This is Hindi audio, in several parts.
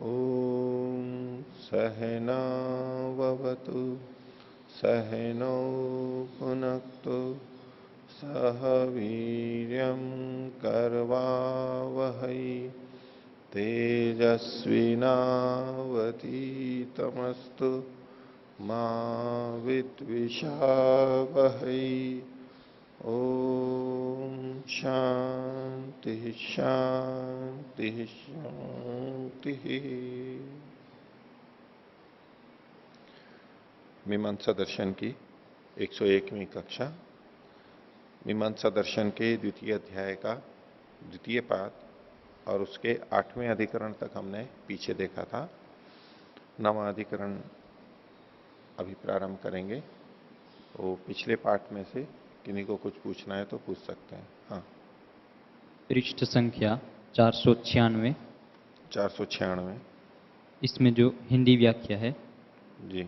ॐ सहनाववतु सहनौ पुनक्तु सह वीर्यं करवावहै तेजस्विनावतीतमस्तु मा विद्विषावहै। ओम शांति शांति शांति। मीमांसा दर्शन की 101वीं कक्षा, मीमांसा दर्शन के द्वितीय अध्याय का द्वितीय पाद और उसके 8वें अधिकरण तक हमने पीछे देखा था। 9वां अधिकरण अभी प्रारंभ करेंगे। तो पिछले पाठ में से किन्हीं को कुछ पूछना है तो पूछ सकते हैं। हाँ, पृष्ठ संख्या 496। 496 इसमें जो हिंदी व्याख्या है जी,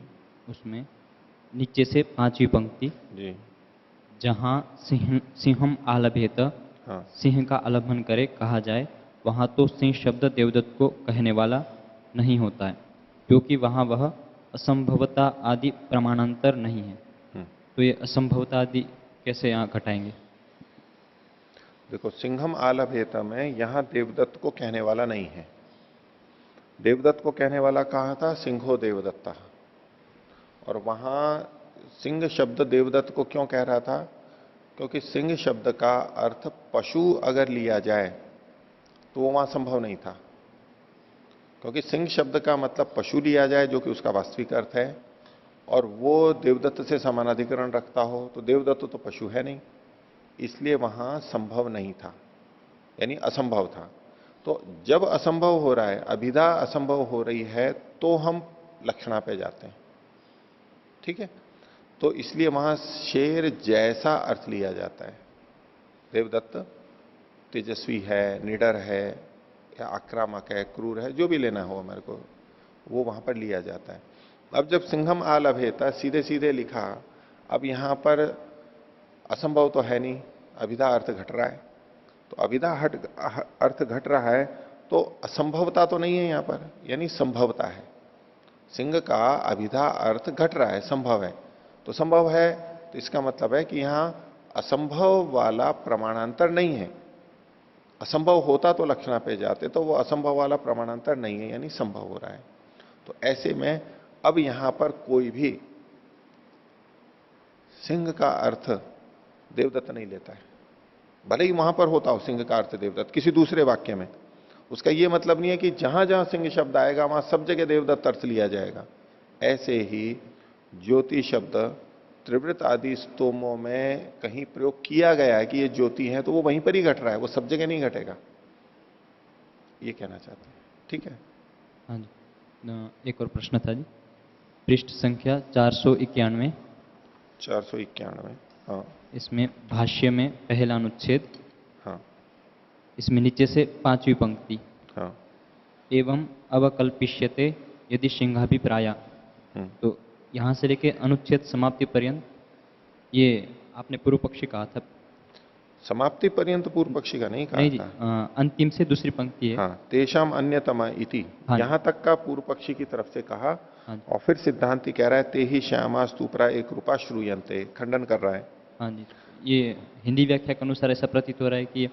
उसमें नीचे से 5वीं पंक्ति जी, जहाँ सिंहम आलभेत, हाँ, सिंह का आलम्बन करे कहा जाए, वहाँ तो सिंह शब्द देवदत्त को कहने वाला नहीं होता है, क्योंकि वहाँ वह असंभवता आदि प्रमाणांतर नहीं है। तो ये असंभवता आदि कैसे यहाँ घटाएंगे? देखो, सिंहम आलभेत में यहां देवदत्त को कहने वाला नहीं है। देवदत्त को कहने वाला कहा था सिंहो देवदत्ता, और वहां सिंह शब्द देवदत्त को क्यों कह रहा था? क्योंकि सिंह शब्द का अर्थ पशु अगर लिया जाए तो वो वहां संभव नहीं था, क्योंकि सिंह शब्द का मतलब पशु लिया जाए जो कि उसका वास्तविक अर्थ है, और वो देवदत्त से समानाधिकरण रखता हो, तो देवदत्त तो पशु है नहीं, इसलिए वहां संभव नहीं था, यानी असंभव था। तो जब असंभव हो रहा है, अभिधा असंभव हो रही है, तो हम लक्षणा पे जाते हैं। ठीक है, तो इसलिए वहां शेर जैसा अर्थ लिया जाता है। देवदत्त तेजस्वी है, निडर है, या आक्रामक है, क्रूर है, जो भी लेना हो हमारे को, वो वहां पर लिया जाता है। अब जब सिंहम आलभेता सीधे सीधे लिखा, अब यहां पर असंभव तो है नहीं, अभिधा अर्थ घट रहा है, तो अभिधा अर्थ घट रहा है, तो असंभवता तो नहीं है यहां पर, यानी संभवता है। सिंह का अभिधा अर्थ घट रहा है, संभव है, तो संभव है, तो इसका मतलब है कि यहां असंभव वाला प्रमाणांतर नहीं है। असंभव होता तो लक्षणा पे जाते, तो वो असंभव वाला प्रमाणांतर नहीं है, यानी संभव हो रहा है। तो ऐसे में अब यहां पर कोई भी सिंह का अर्थ देवदत्त नहीं लेता है, भले ही वहां पर होता हो सिंह का अर्थ देवदत्त किसी दूसरे वाक्य में। उसका यह मतलब नहीं है कि जहां जहां सिंह शब्द आएगा वहां सब जगह देवदत्त अर्थ लिया जाएगा। ऐसे ही ज्योति शब्द त्रिवृत आदि स्तोमों में कहीं प्रयोग किया गया है कि ये ज्योति है, तो वो वहीं पर ही घट रहा है, वो सब जगह नहीं घटेगा, ये कहना चाहते हैं। ठीक है, हाँ जी। एक और प्रश्न था जी, पृष्ठ संख्या 491। 491, हाँ, इसमें भाष्य में पहला अनुच्छेद, हाँ, इसमें नीचे से 5वीं पंक्ति, हाँ, एवं अवकल्पिष्यते यदि सिंहाभिप्राया। तो यहाँ से लेके अनुच्छेद समाप्ति पर्यंत, ये आपने पूर्व पक्षी कहा था। समाप्ति पर्यंत पूर्व पक्षी का नहीं कहा नहीं जी, था। अंतिम से दूसरी पंक्ति है। हाँ, तेषाम अन्यतमा इति, हाँ यहां तक का पूर्व पक्षी की तरफ से कहा। हाँ जी, और फिर सिद्धांति कह रहा है ते ही श्यामा स्तूपरा एक रूपा श्रूयंते, खंडन कर रहा है। हाँ जी। ये हिंदी व्याख्या के अनुसार ऐसा प्रतीत हो रहा है कि ये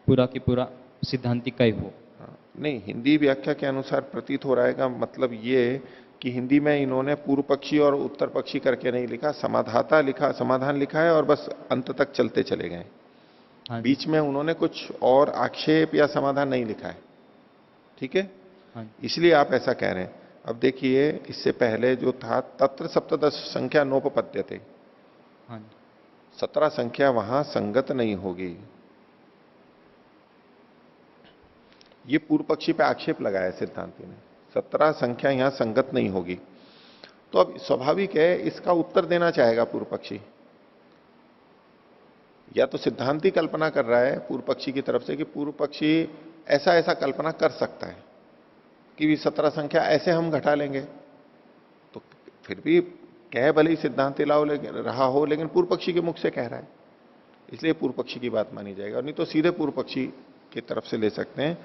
पूरा की पूरा सिद्धांति का ही हो। हाँ, नहीं, हिंदी व्याख्या के अनुसार प्रतीत हो रहा है का मतलब ये कि हिंदी में इन्होंने पूर्व पक्षी और उत्तर पक्षी करके नहीं लिखा, समाधाता लिखा, समाधान लिखा है, और बस अंत तक चलते चले गए। हाँ जी, बीच में उन्होंने कुछ और आक्षेप या समाधान नहीं लिखा है। ठीक है, हाँ जी, इसलिए आप ऐसा कह रहे हैं। अब देखिए, इससे पहले जो था तत्र सप्तदश संख्या नोपपद्य थे, हाँ जी, 17 संख्या वहां संगत नहीं होगी। ये पूर्व पक्षी पे आक्षेप लगाया सिद्धांति ने, 17 संख्या यहां संगत नहीं होगी। तो अब स्वाभाविक है इसका उत्तर देना चाहेगा पूर्व पक्षी, या तो सिद्धांति कल्पना कर रहा है पूर्व पक्षी की तरफ से कि पूर्व पक्षी ऐसा ऐसा कल्पना कर सकता है कि भी 17 संख्या ऐसे हम घटा लेंगे, तो फिर भी कह भले ही सिद्धांति लाओ लेकिन रहा हो, लेकिन पूर्व पक्षी के मुख से कह रहा है, इसलिए पूर्व पक्षी की बात मानी जाएगी। और नहीं तो सीधे पूर्व पक्षी की तरफ से ले सकते हैं।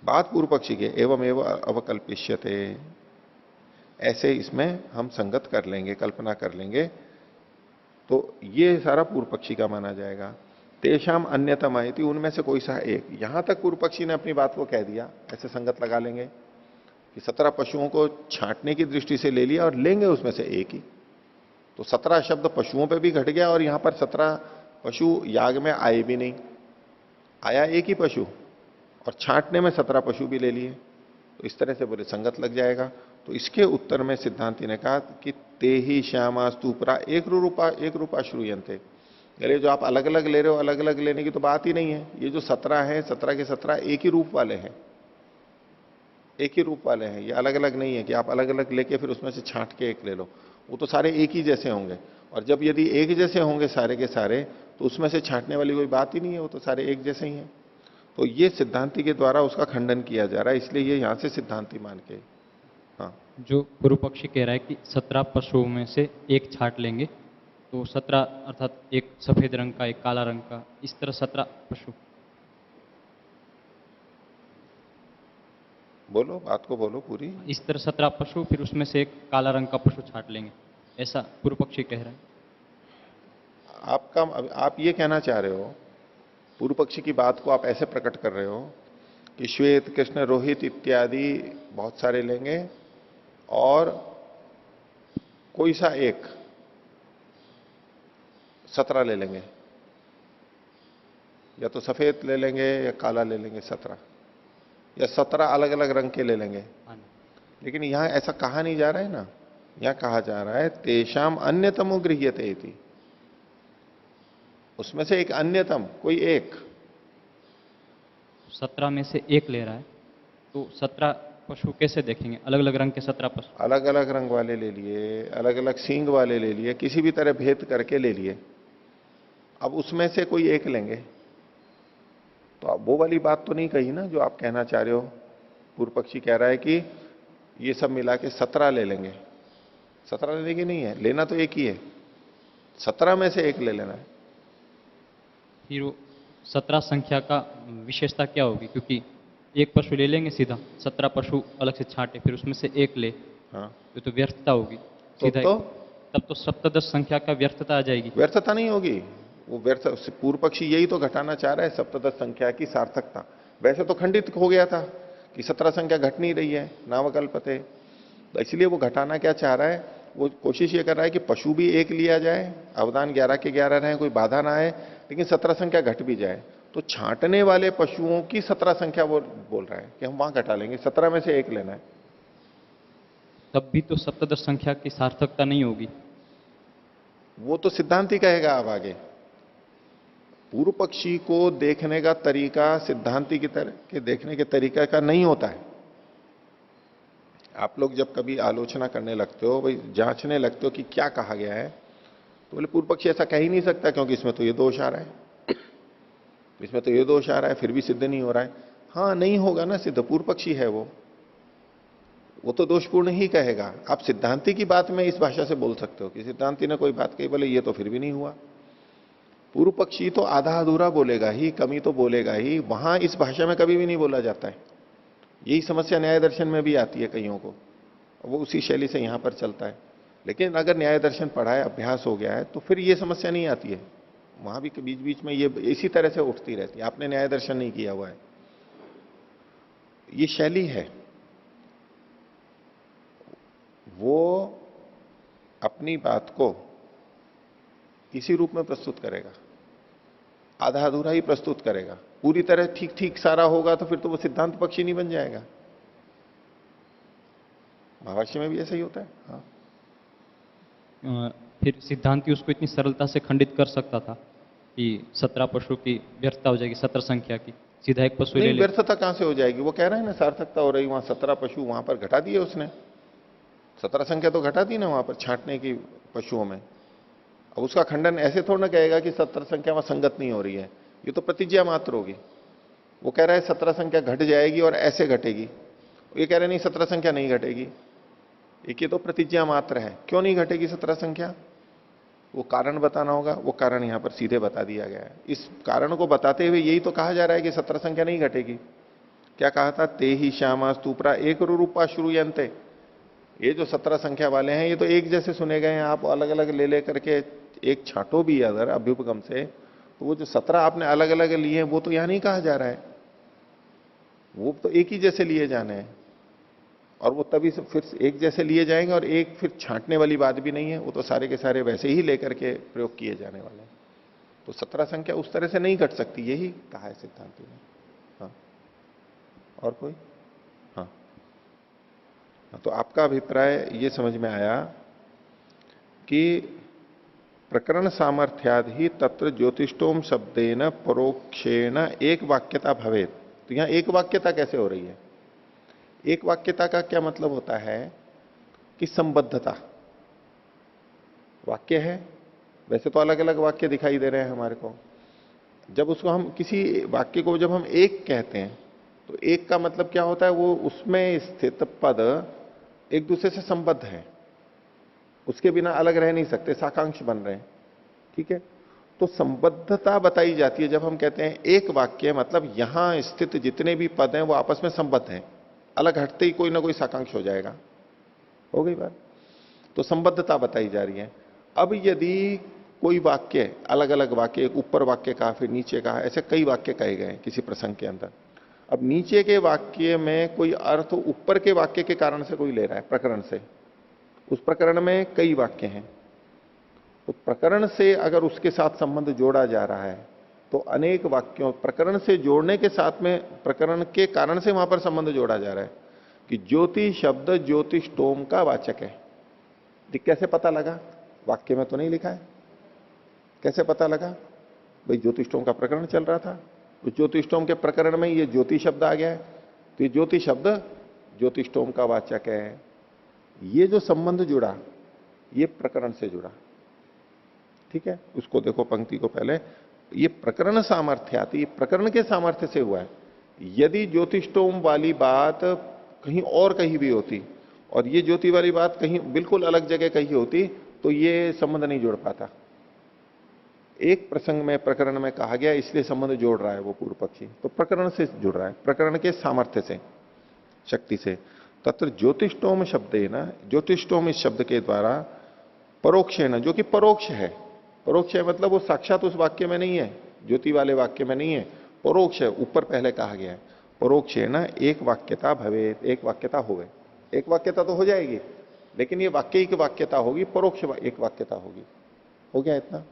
बात पूर्व पक्षी की एवं एवं अवकल्पिष्यते, ऐसे इसमें हम संगत कर लेंगे, कल्पना कर लेंगे, तो ये सारा पूर्व पक्षी का माना जाएगा। तेषाम अन्यतम आयति, उनमें से कोई सा एक, यहां तक पूर्व पक्षी ने अपनी बात को कह दिया, ऐसे संगत लगा लेंगे कि 17 पशुओं को छांटने की दृष्टि से ले लिया और लेंगे उसमें से एक ही, तो 17 शब्द पशुओं पे भी घट गया और यहां पर 17 पशु याग में आए भी नहीं, आया एक ही पशु और छांटने में 17 पशु भी ले लिए, तो इस तरह से बोले संगत लग जाएगा। तो इसके उत्तर में सिद्धांति ने कहा कि ते ही श्यामास्तुपरा एक रूपा श्रूयंते, अरे जो आप अलग अलग ले रहे हो, अलग अलग लेने की तो बात ही नहीं है, ये जो 17 है 17 के 17 एक ही रूप वाले हैं, एक ही रूप वाले हैं, ये अलग अलग नहीं है कि आप अलग अलग लेके फिर उसमें से छांट के एक ले लो, वो तो सारे एक ही जैसे होंगे, और जब यदि एक जैसे होंगे सारे के सारे तो उसमें से छांटने वाली कोई बात ही नहीं है, वो तो सारे एक जैसे ही हैं। तो ये सिद्धांति के द्वारा उसका खंडन किया जा रहा है, इसलिए ये यहां से सिद्धांति मान के। हाँ, जो पूर्व पक्षी कह रहा है कि 17 पशुओं में से एक छांट लेंगे, तो 17 अर्थात एक सफेद रंग का, एक काला रंग का, इस तरह 17 पशु। बोलो, बात को बोलो पूरी। इस तरह 17 पशु, फिर उसमें से एक काला रंग का पशु छांट लेंगे, ऐसा पूर्व पक्षी कह रहा है। आपका, आप ये कहना चाह रहे हो, पूर्व पक्षी की बात को आप ऐसे प्रकट कर रहे हो कि श्वेत कृष्ण रोहित इत्यादि बहुत सारे लेंगे और कोई सा एक 17 ले लेंगे, या तो सफेद ले लेंगे या काला ले लेंगे 17, या 17 अलग अलग रंग के ले लेंगे। लेकिन यहां ऐसा कहा नहीं जा रहा है ना, यहां कहा जा रहा है तेषाम अन्यतमो गृह्यते इति, उसमें से एक अन्यतम कोई एक, 17 में से एक ले रहा है, तो 17 पशु कैसे देखेंगे? अलग अलग रंग के 17 पशु, अलग अलग रंग वाले ले लिए, अलग अलग सींग वाले ले लिए, किसी भी तरह भेद करके ले लिए, अब उसमें से कोई एक लेंगे, तो अब वो वाली बात तो नहीं कही ना जो आप कहना चाह रहे हो। पूर्व पक्षी कह रहा है कि ये सब मिला के 17 ले लेंगे, 17 लेने की नहीं है, लेना तो एक ही है, 17 में से एक ले लेना है। फिर वो 17 संख्या का विशेषता क्या होगी? क्योंकि एक पशु ले लेंगे सीधा, 17 पशु अलग से छांटे, फिर उसमें से एक ले, हाँ, तो व्यर्थता होगी सीधा, तो तब तो सप्तदश संख्या का व्यर्थता आ जाएगी। व्यर्थता नहीं होगी, वो व्यर्थ, पूर्व पक्षी यही तो घटाना चाह रहा है, सप्तदश संख्या की सार्थकता। वैसे तो खंडित हो गया था कि 17 संख्या घट नहीं रही है, नावकल्पते, तो इसलिए वो घटाना क्या चाह रहा है, वो कोशिश ये कर रहा है कि पशु भी एक लिया जाए, अवदान 11 के 11 रहे, कोई बाधा ना आए, लेकिन 17 संख्या घट भी जाए। तो छांटने वाले पशुओं की 17 संख्या वो बोल रहा है कि हम वहां घटा लेंगे, 17 में से एक लेना है। तब भी तो सप्तदश संख्या की सार्थकता नहीं होगी। वो तो सिद्धांत ही कहेगा अब आगे। पूर्व पक्षी को देखने का तरीका सिद्धांति की तरह के देखने के तरीका का नहीं होता है। आप लोग जब कभी आलोचना करने लगते हो, भाई जांचने लगते हो कि क्या कहा गया है, तो बोले पूर्व पक्षी ऐसा कह ही नहीं सकता क्योंकि इसमें तो ये दोष आ रहा है, इसमें तो ये दोष आ रहा है, फिर भी सिद्ध नहीं हो रहा है। हाँ, नहीं होगा ना सिद्ध, पूर्व पक्षी है वो तो दोषपूर्ण ही कहेगा। आप सिद्धांति की बात में इस भाषा से बोल सकते हो कि सिद्धांति ने कोई बात कही, बोले ये तो फिर भी नहीं हुआ। पूर्व पक्षी तो आधा अधूरा बोलेगा ही, कमी तो बोलेगा ही, वहां इस भाषा में कभी भी नहीं बोला जाता है। यही समस्या न्याय दर्शन में भी आती है कईयों को, वो उसी शैली से यहां पर चलता है। लेकिन अगर न्याय दर्शन पढ़ा है, अभ्यास हो गया है, तो फिर ये समस्या नहीं आती है। वहां भी बीच बीच में ये इसी तरह से उठती रहती है। आपने न्याय दर्शन नहीं किया हुआ है, ये शैली है। वो अपनी बात को इसी रूप में प्रस्तुत करेगा, आधा अधूरा ही प्रस्तुत करेगा। पूरी तरह ठीक ठीक सारा होगा तो फिर तो वो सिद्धांत पक्षी नहीं बन जाएगा। महाभाष्य में भी ऐसा ही होता है। हाँ, फिर सिद्धांति उसको इतनी सरलता से खंडित कर सकता था कि 17 पशु की व्यर्थता हो जाएगी, 17 संख्या की, सीधा एक पशु ले नहीं, ले। व्यर्थता कहां से हो जाएगी? वो कह रहा है ना सार्थकता हो रही, वहां 17 पशु वहां पर घटा दिए उसने, 17 संख्या तो घटा दी ना वहां पर छांटने की पशुओं में। अब उसका खंडन ऐसे थोड़ा ना कहेगा कि 17 संख्या वहां संगत नहीं हो रही है, ये तो प्रतिज्ञा मात्र होगी। वो कह रहा है 17 संख्या घट जाएगी और ऐसे घटेगी, ये कह रहे नहीं 17 संख्या नहीं घटेगी, एक ये तो प्रतिज्ञा मात्र है। क्यों नहीं घटेगी 17 संख्या? वो कारण बताना होगा, वो कारण यहां पर सीधे बता दिया गया है। इस कारण को बताते हुए यही तो कहा जा रहा है कि 17 संख्या नहीं घटेगी, क्या कहा था? ते ही श्यामा स्तूपरा एक रूपा श्रूयन्ते। ये जो 17 संख्या वाले हैं ये तो एक जैसे सुने गए हैं, आप अलग अलग ले ले करके एक छांटो भी अगर अभ्युपगम से, तो वो जो 17 आपने अलग अलग लिए हैं वो तो यहां नहीं कहा जा रहा है, वो तो एक ही जैसे लिए जाने हैं। और वो तभी से फिर एक जैसे लिए जाएंगे, और एक फिर छांटने वाली बात भी नहीं है, वो तो सारे के सारे वैसे ही लेकर के प्रयोग किए जाने वाले हैं। तो 17 संख्या उस तरह से नहीं घट सकती, यही कहा है सिद्धांति ने। हाँ, और कोई? हाँ, तो आपका अभिप्राय ये समझ में आया कि प्रकरण सामर्थ्याद ही तत्र ज्योतिष्टोम शब्देन परोक्षेण एक वाक्यता भवेत। तो यहां एक वाक्यता कैसे हो रही है? एक वाक्यता का क्या मतलब होता है कि संबद्धता। वाक्य है, वैसे तो अलग अलग वाक्य दिखाई दे रहे हैं हमारे को, जब उसको हम किसी वाक्य को जब हम एक कहते हैं तो एक का मतलब क्या होता है? वो उसमें स्थित पद एक दूसरे से संबद्ध है, उसके बिना अलग रह नहीं सकते, साकांक्ष बन रहे हैं। ठीक है, तो संबद्धता बताई जाती है जब हम कहते हैं एक वाक्य, मतलब यहां स्थित जितने भी पद हैं वो आपस में संबद्ध हैं, अलग हटते ही कोई ना कोई साकांक्ष हो जाएगा। हो गई बात? तो संबद्धता बताई जा रही है। अब यदि कोई वाक्य, अलग अलग वाक्य, एक ऊपर वाक्य कहा फिर नीचे कहा, ऐसे कई वाक्य कहे गए किसी प्रसंग के अंदर। अब नीचे के वाक्य में कोई अर्थ ऊपर के वाक्य के कारण से कोई ले रहा है, प्रकरण से, उस प्रकरण में कई वाक्य हैं, तो प्रकरण से अगर उसके साथ संबंध जोड़ा जा रहा है तो अनेक वाक्यों, प्रकरण से जोड़ने के साथ में प्रकरण के कारण से वहां पर संबंध जोड़ा जा रहा है कि ज्योति शब्द ज्योतिष्टोम का वाचक है। कैसे पता लगा? वाक्य में तो नहीं लिखा है, कैसे पता लगा? भाई ज्योतिष्टोम का प्रकरण चल रहा था, तो ज्योतिष्टोम के प्रकरण में ये ज्योति शब्द आ गया है, तो ये ज्योति शब्द ज्योतिष्टोम का वाचक है। ये जो संबंध जुड़ा ये प्रकरण से जुड़ा। ठीक है, उसको देखो पंक्ति को पहले, ये प्रकरण सामर्थ्य आती, प्रकरण के सामर्थ्य से हुआ है। यदि ज्योतिष्टोम वाली बात कहीं और कहीं भी होती और ये ज्योति वाली बात कहीं बिल्कुल अलग जगह कहीं होती तो ये संबंध नहीं जोड़ पाता। एक प्रसंग में प्रकरण में कहा गया इसलिए संबंध जोड़ रहा है वो पूर्व पक्षी, तो प्रकरण से जुड़ रहा है, प्रकरण के सामर्थ्य से, शक्ति से। तत्र ज्योतिष्टोम शब्दे न, ज्योतिष्टोम इस शब्द के द्वारा परोक्षेण, जो कि परोक्ष है, परोक्ष है मतलब वो साक्षात उस वाक्य में नहीं है, ज्योति वाले वाक्य में नहीं है, परोक्ष है, ऊपर पहले कहा गया है। परोक्षेण एक वाक्यता भवे, एक वाक्यता होवे, एक वाक्यता तो हो जाएगी लेकिन ये वाक्य की वाक्यता होगी, परोक्ष एक वाक्यता होगी। हो गया इतना?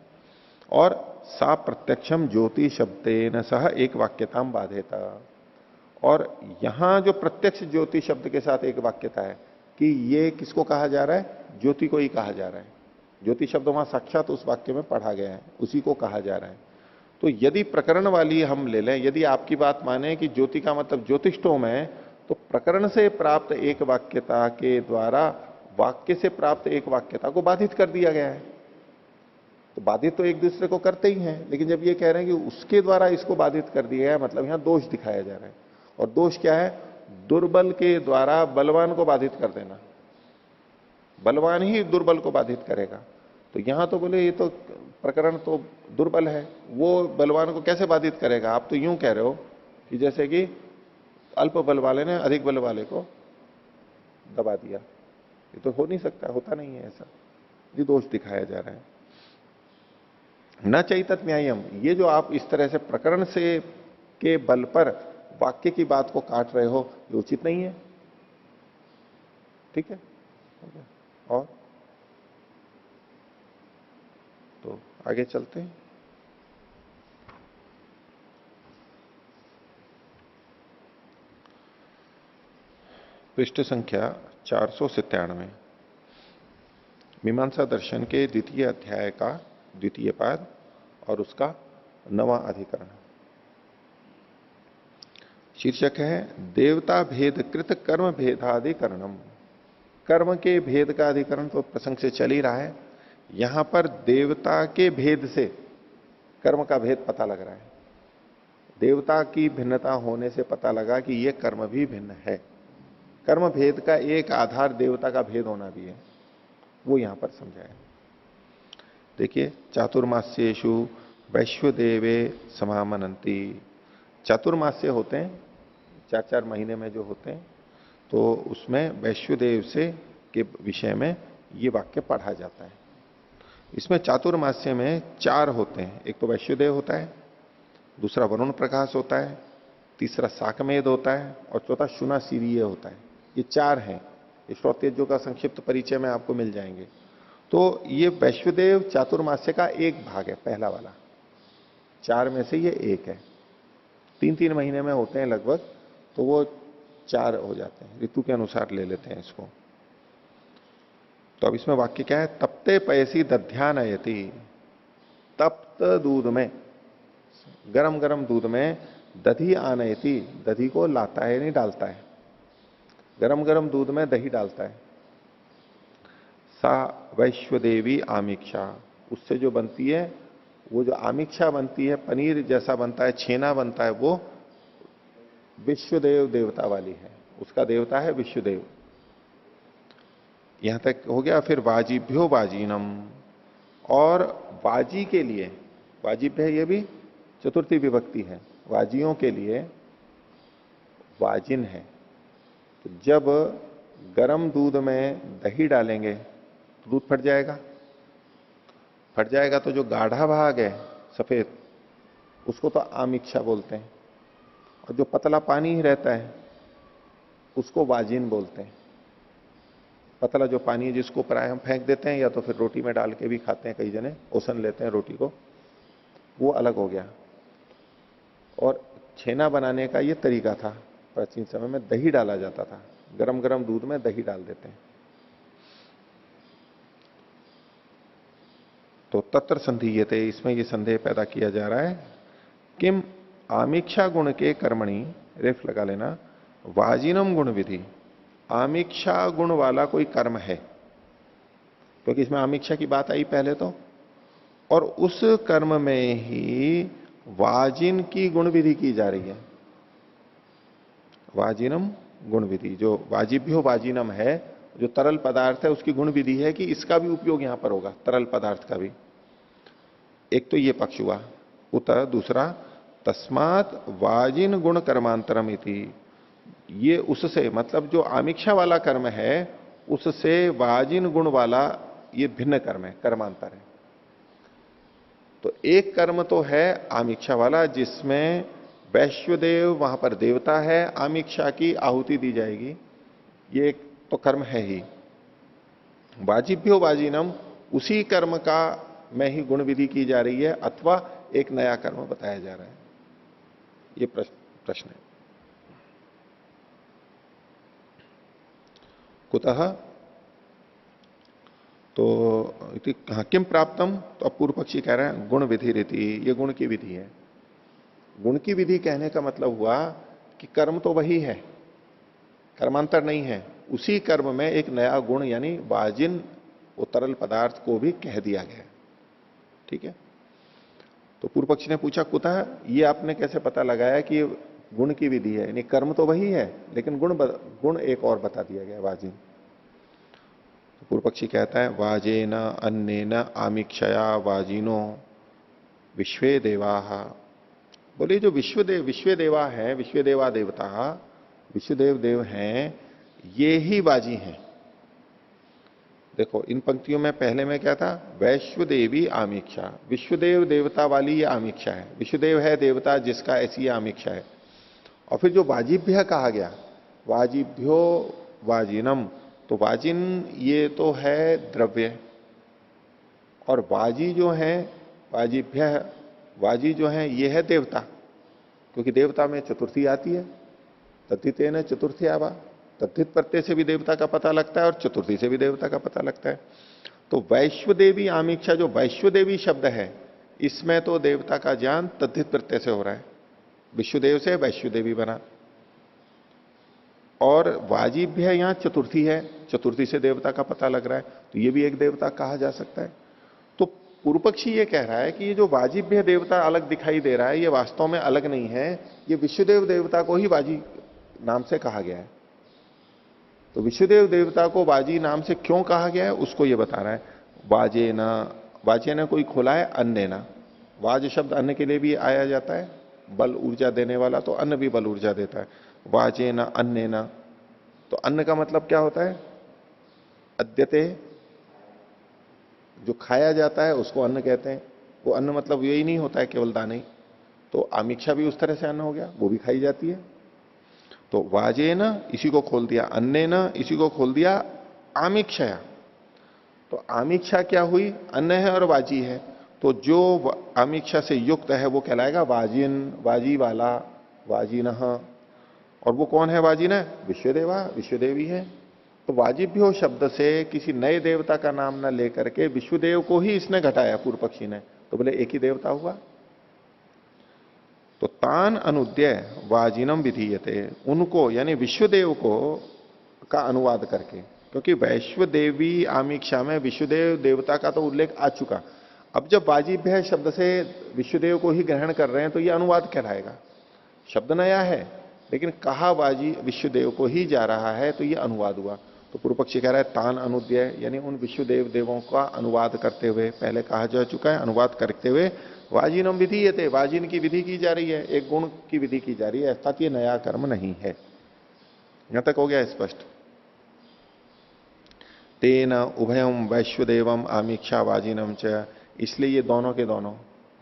और सा प्रत्यक्षम ज्योति शब्देन सह एक वाक्यताम बाधेता। और यहां जो प्रत्यक्ष ज्योति शब्द के साथ एक वाक्यता है कि ये किसको कहा जा रहा है? ज्योति को ही कहा जा रहा है। ज्योति शब्द वहां साक्षात उस वाक्य में पढ़ा गया है, उसी को कहा जा रहा है। तो यदि प्रकरण वाली हम ले लें, यदि आपकी बात माने कि ज्योति का मतलब ज्योतिष्टोम है, तो प्रकरण से प्राप्त एक वाक्यता के द्वारा वाक्य से प्राप्त एक वाक्यता को बाधित कर दिया गया है। तो बाधित तो एक दूसरे को करते ही हैं, लेकिन जब ये कह रहे हैं कि उसके द्वारा इसको बाधित कर दिया है, मतलब यहां दोष दिखाया जा रहा है। और दोष क्या है? दुर्बल के द्वारा बलवान को बाधित कर देना, बलवान ही दुर्बल को बाधित करेगा। तो यहां तो बोले ये तो प्रकरण तो दुर्बल है, वो बलवान को कैसे बाधित करेगा? आप तो यूं कह रहे हो कि जैसे कि अल्प बल वाले ने अधिक बल वाले को दबा दिया, ये तो हो नहीं सकता, होता नहीं है ऐसा, ये दोष दिखाया जा रहा है। न चैतत न्यायम, ये जो आप इस तरह से प्रकरण से के बल पर वाक्य की बात को काट रहे हो, ये उचित नहीं है। ठीक है, और तो आगे चलते हैं। पृष्ठ संख्या 497, मीमांसा दर्शन के द्वितीय अध्याय का द्वितीय पाद और उसका 9वां अधिकरण। शीर्षक है देवता भेद कृत कर्म भेदाधिकरणम। कर्म के भेद का अधिकरण तो प्रसंग से चल ही रहा है, यहां पर देवता के भेद से कर्म का भेद पता लग रहा है। देवता की भिन्नता होने से पता लगा कि यह कर्म भी भिन्न है। कर्म भेद का एक आधार देवता का भेद होना भी है, वो यहां पर समझाया। देखिए, चातुर्मास्येषु वैश्वदेवे समामनंती। चातुर्मास्य होते हैं 4-4 महीने में जो होते हैं, तो उसमें वैश्वदेव से के विषय में ये वाक्य पढ़ा जाता है। इसमें चातुर्मास्य में 4 होते हैं। एक तो वैश्वदेव होता है, दूसरा वरुण प्रकाश होता है, तीसरा साकमेध होता है और चौथा शुनासीरीय होता है। ये 4 हैं। श्रोतेजों का संक्षिप्त परिचय में आपको मिल जाएंगे। तो ये वैश्वदेव चातुर्मास्य का एक भाग है, पहला वाला। 4 में से ये एक है। 3-3 महीने में होते हैं लगभग, तो वो 4 हो जाते हैं। ऋतु के अनुसार ले लेते हैं इसको। तो अब इसमें वाक्य क्या है? तप्ते पयसी दध्यानयति। तप्त दूध में, गरम गरम दूध में दधी आनयति, दधी को लाता है, नहीं डालता है। गरम गरम दूध में दही डालता है। सा वैश्वदेवी आमिक्षा, उससे जो बनती है, वो जो आमिक्षा बनती है, पनीर जैसा बनता है, छेना बनता है, वो विश्वदेव देवता वाली है। उसका देवता है विश्वदेव। यहां तक हो गया। फिर वाजिभ्यो वाजीनम, और वाजी के लिए, वाजिभ्य ये भी चतुर्थी विभक्ति है, वाजियों के लिए वाजिन है। तो जब गरम दूध में दही डालेंगे तो दूध फट जाएगा। फट जाएगा तो जो गाढ़ा भाग है सफेद, उसको तो आमिक्षा बोलते हैं, और जो पतला पानी ही रहता है उसको वाजिन बोलते हैं। पतला जो पानी है जिसको प्राय हम फेंक देते हैं, या तो फिर रोटी में डाल के भी खाते हैं, कई जने ओसन लेते हैं रोटी को, वो अलग हो गया। और छेना बनाने का ये तरीका था। प्राचीन समय में दही डाला जाता था, गरम गरम दूध में दही डाल देते हैं। तो तत्र संधीयते, इसमें ये संदेह पैदा किया जा रहा है, किम आमिक्षा गुण के कर्मणि, रेफ लगा लेना, वाजिनम गुण विधि, आमिक्षा गुण वाला कोई कर्म है, क्योंकि इसमें आमिक्षा की बात आई पहले तो, और उस कर्म में ही वाजिन की गुण विधि की जा रही है। वाजिनम गुण विधि, जो वाजिभ्यो वाजिनम है, जो तरल पदार्थ है, उसकी गुण विधि है कि इसका भी उपयोग यहां पर होगा, तरल पदार्थ का भी। एक तो ये पक्ष हुआ। उतर दूसरा, तस्मात वाजिन गुण कर्मांतरम इति, ये उससे, मतलब जो आमिक्षा वाला कर्म है उससे वाजिन गुण वाला ये भिन्न कर्म है, कर्मांतर है। तो एक कर्म तो है आमिक्षा वाला, जिसमें वैश्वदेव वहां पर देवता है, आमिक्षा की आहुति दी जाएगी, ये एक तो कर्म है ही। वाजिभ्यो वाजिनम, उसी कर्म का में ही गुण विधि की जा रही है, अथवा एक नया कर्म बताया जा रहा है। ये प्रश्न है। कुतः, तो हाँ, किम प्राप्तम, तो अब पूर्व पक्षी कह रहे हैं गुण विधि रीति, ये गुण की विधि है। गुण की विधि कहने का मतलब हुआ कि कर्म तो वही है, कर्मांतर नहीं है, उसी कर्म में एक नया गुण यानी वाजिन, वो तरल पदार्थ को भी कह दिया गया। ठीक है। तो पूर्व पक्षी ने पूछा, कुतः, ये आपने कैसे पता लगाया कि ये गुण की विधि है, यानी कर्म तो वही है लेकिन गुण एक और बता दिया गया, वाजिन। तो पूर्व पक्षी कहता है, वाजेन अन्नेन आमिक्षया वाजिनो विश्वे देवा। बोले जो विश्व देवा है, विश्व देवा देवता, विश्वदेव देव हैं, ये ही वाजी हैं। देखो इन पंक्तियों में पहले में क्या था, वैश्वदेवी आमिक्षा, विश्वदेव देवता वाली ये आमिक्षा है। विश्वदेव है देवता जिसका ऐसी आमिक्षा है। और फिर जो वाजिभ्य कहा गया, वाजिभ्यो वाजिनम, तो वाजिन ये तो है द्रव्य, और वाजी जो है, वाजिभ्य, वाजी जो है ये है देवता, क्योंकि देवता में चतुर्थी आती है। तद्धितेन चतुर्थी आवा, तद्धित प्रत्यय से भी देवता का पता लगता है और चतुर्थी से भी देवता का पता लगता है। तो वैश्वदेवी आमिक्षा, जो वैश्वदेवी शब्द है, इसमें तो देवता का ज्ञान तद्धित प्रत्यय से हो रहा है, विश्वदेव से वैश्वदेवी बना। और वाजिभ्य यहां चतुर्थी है, चतुर्थी से देवता का पता लग रहा है, तो ये भी एक देवता कहा जा सकता है। तो पूर्व पक्षी ये कह रहा है कि ये जो वाजिभ्य देवता अलग दिखाई दे रहा है, ये वास्तव में अलग नहीं है, ये विश्वदेव देवता को ही वाजी नाम से कहा गया है। तो विश्वदेव देवता को वाजी नाम से क्यों कहा गया है, उसको ये बता रहा है। वाजेना, वाजेना कोई खोला है, अन्नेना, वाज शब्द अन्न के लिए भी आया जाता है, बल ऊर्जा देने वाला, तो अन्न भी बल ऊर्जा देता है। वाजे न अन्य न, तो अन्न का मतलब क्या होता है? अद्यते, जो खाया जाता है उसको अन्न कहते हैं। वो अन्न मतलब यही नहीं होता है केवल दाने ही। तो आमिक्षा भी उस तरह से अन्न हो गया, वो भी खाई जाती है। तो वाजे न इसी को खोल दिया, अन्य न इसी को खोल दिया आमिक्षया। तो आमिक्षा क्या हुई? अन्न है और वाजी है। तो जो आमिक्षा से युक्त है वो कहलाएगा वाजिन, वाजी वाला, वाजिनः। और वो कौन है वाजिन? विश्वदेवा, विश्वदेवी है। तो वाजिभ्यो शब्द से किसी नए देवता का नाम न लेकर के विश्वदेव को ही इसने घटाया पूर्व पक्षी ने, तो बोले एक ही देवता हुआ। तो तान अनुद्य वाजिनम विधीयते, उनको यानी विश्वदेव को का अनुवाद करके, क्योंकि वैश्वदेवी आमिक्षा में विश्वदेव देवता का तो उल्लेख आ चुका। अब जब वाजिभ्य शब्द से विश्वदेव को ही ग्रहण कर रहे हैं तो यह अनुवाद कहलाएगा। शब्द नया है लेकिन कहा वाजी विश्वदेव को ही जा रहा है, तो यह अनुवाद हुआ। तो पूर्व पक्षी कह रहा है तान अनुद्य, यानी उन विश्वदेव देवों का अनुवाद करते हुए, पहले कहा जा चुका है, अनुवाद करते हुए वाजिनम विधीयते, वाजिन की विधि की जा रही है, एक गुण की विधि की जा रही है, अर्थात ये नया कर्म नहीं है। यहां तक हो गया स्पष्ट। तेन उभयम वैश्वदेवम आमीक्षा वाजिनम च, इसलिए ये दोनों के दोनों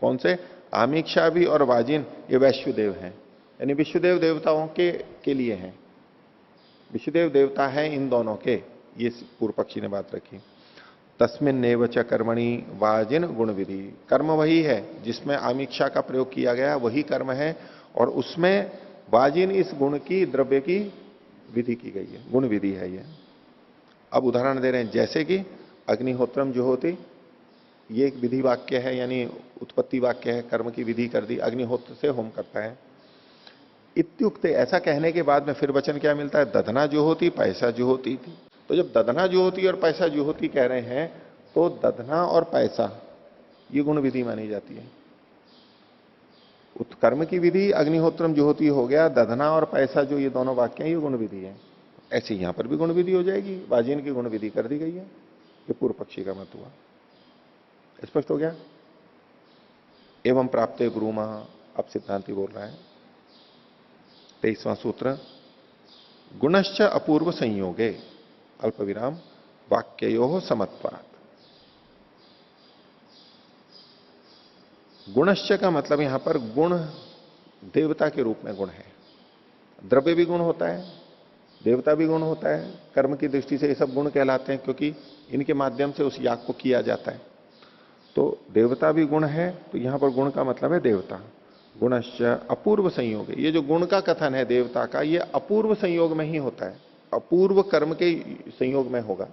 कौन से? आमीक्षा भी और वाजिन ये वैश्वदेव हैं, यानी विश्वदेव देवताओं के लिए हैं। विश्वदेव देवता है इन दोनों के, ये पूर्व पक्षी ने बात रखी। तस्मिन नेव च कर्मणि वाजिन गुण विधि, कर्म वही है जिसमें आमीक्षा का प्रयोग किया गया, वही कर्म है, और उसमें वाजिन इस गुण की, द्रव्य की विधि की गई है, गुण विधि है ये। अब उदाहरण दे रहे हैं, जैसे कि अग्निहोत्रम जुहोति, ये एक विधि वाक्य है, यानी उत्पत्ति वाक्य है, कर्म की विधि कर दी, अग्निहोत्र से होम करता है। इत्युक्त, ऐसा कहने के बाद में फिर वचन क्या मिलता है? दधना जुहोति पैसा जुहोति थी। तो जब दधना जुहोति और पैसा जुहोति कह रहे हैं, तो दधना और पैसा ये गुण विधि मानी जाती है। उत्कर्म की विधि अग्निहोत्रम जुहोति हो गया, दधना और पैसा जो ये दोनों वाक्य हैं ये गुण विधि है। ऐसे यहां पर भी गुण विधि हो जाएगी, वाजिन की गुण विधि कर दी गई है। ये पूर्व पक्षी का मत हुआ। स्पष्ट हो गया? एवं प्राप्त गुरुमा, अब सिद्धांति बोल रहा है 23वां सूत्र, गुणश्च अपूर्व संयोगे अल्प विराम वाक्ययो समत्वात्। गुणश्च का मतलब यहां पर गुण देवता के रूप में गुण है। द्रव्य भी गुण होता है, देवता भी गुण होता है, कर्म की दृष्टि से ये सब गुण कहलाते हैं, क्योंकि इनके माध्यम से उस याग को किया जाता है। तो देवता भी गुण है, तो यहां पर गुण का मतलब है देवता। गुणश्च अपूर्व संयोग, ये जो गुण का कथन है देवता का, ये अपूर्व संयोग में ही होता है, अपूर्व कर्म के संयोग में होगा,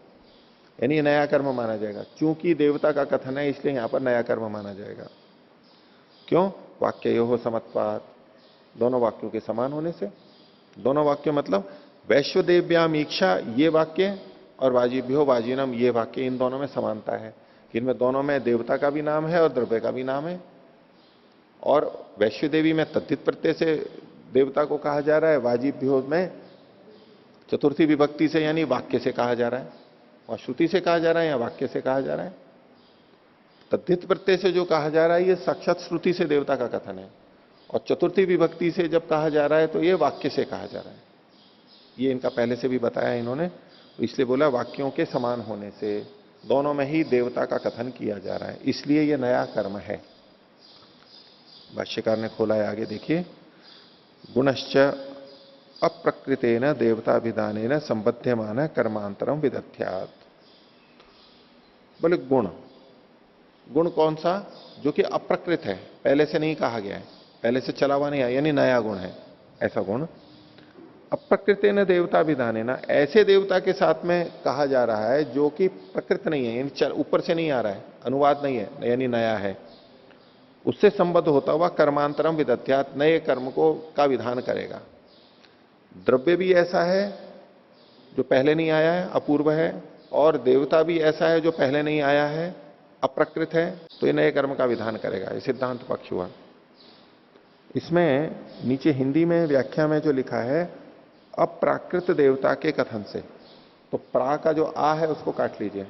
यानी नया कर्म माना जाएगा। चूंकि देवता का कथन है इसलिए यहां पर नया कर्म माना जाएगा। क्यों? वाक्ययो हो समत्वात्, दोनों वाक्यों के समान होने से। दोनों वाक्य मतलब वैश्वदेव्याम ईक्षा ये वाक्य और वाजिभ्यो वाजिनम ये वाक्य, इन दोनों में समानता है। इनमें दोनों में देवता का भी नाम है और द्रव्य का भी नाम है। और वैश्वदेवी में तद्धित प्रत्यय से देवता को कहा जा रहा है, वाजिभ्यो में चतुर्थी विभक्ति से यानी वाक्य से कहा जा रहा है। और श्रुति से कहा जा रहा है या वाक्य से कहा जा रहा है? तद्धित प्रत्यय से जो कहा जा रहा है ये साक्षात श्रुति से देवता का कथन है, और चतुर्थी विभक्ति से जब कहा जा रहा है तो ये वाक्य से कहा जा रहा है। ये इनका पहले से भी बताया इन्होंने, तो इसलिए बोला वाक्यों के समान होने से दोनों में ही देवता का कथन किया जा रहा है, इसलिए यह नया कर्म है। भाष्यकार ने खोला है आगे, देखिए, गुणश्च अप्रकृतेन देवताभिधानेन संबध्यमान कर्मांतरम विदध्यात्। बोले गुण, गुण कौन सा? जो कि अप्रकृत है, पहले से नहीं कहा गया है, पहले से चला हुआ नहीं है, यानी नया गुण है। ऐसा गुण अप्रकृतेन देवताभिधानेन, ऐसे देवता के साथ में कहा जा रहा है जो कि प्रकृत नहीं है, यानी ऊपर से नहीं आ रहा है, अनुवाद नहीं है, यानी नया है। उससे संबद्ध होता हुआ कर्मांतरम विदध्यात्, नए कर्म को का विधान करेगा। द्रव्य भी ऐसा है जो पहले नहीं आया है, अपूर्व है, और देवता भी ऐसा है जो पहले नहीं आया है, अप्रकृत है, तो ये नए कर्म का विधान करेगा। ये सिद्धांत पक्ष हुआ। इसमें नीचे हिंदी में व्याख्या में जो लिखा है, अप्राकृत देवता के कथन से, तो प्रा का जो आ है उसको काट लीजिए,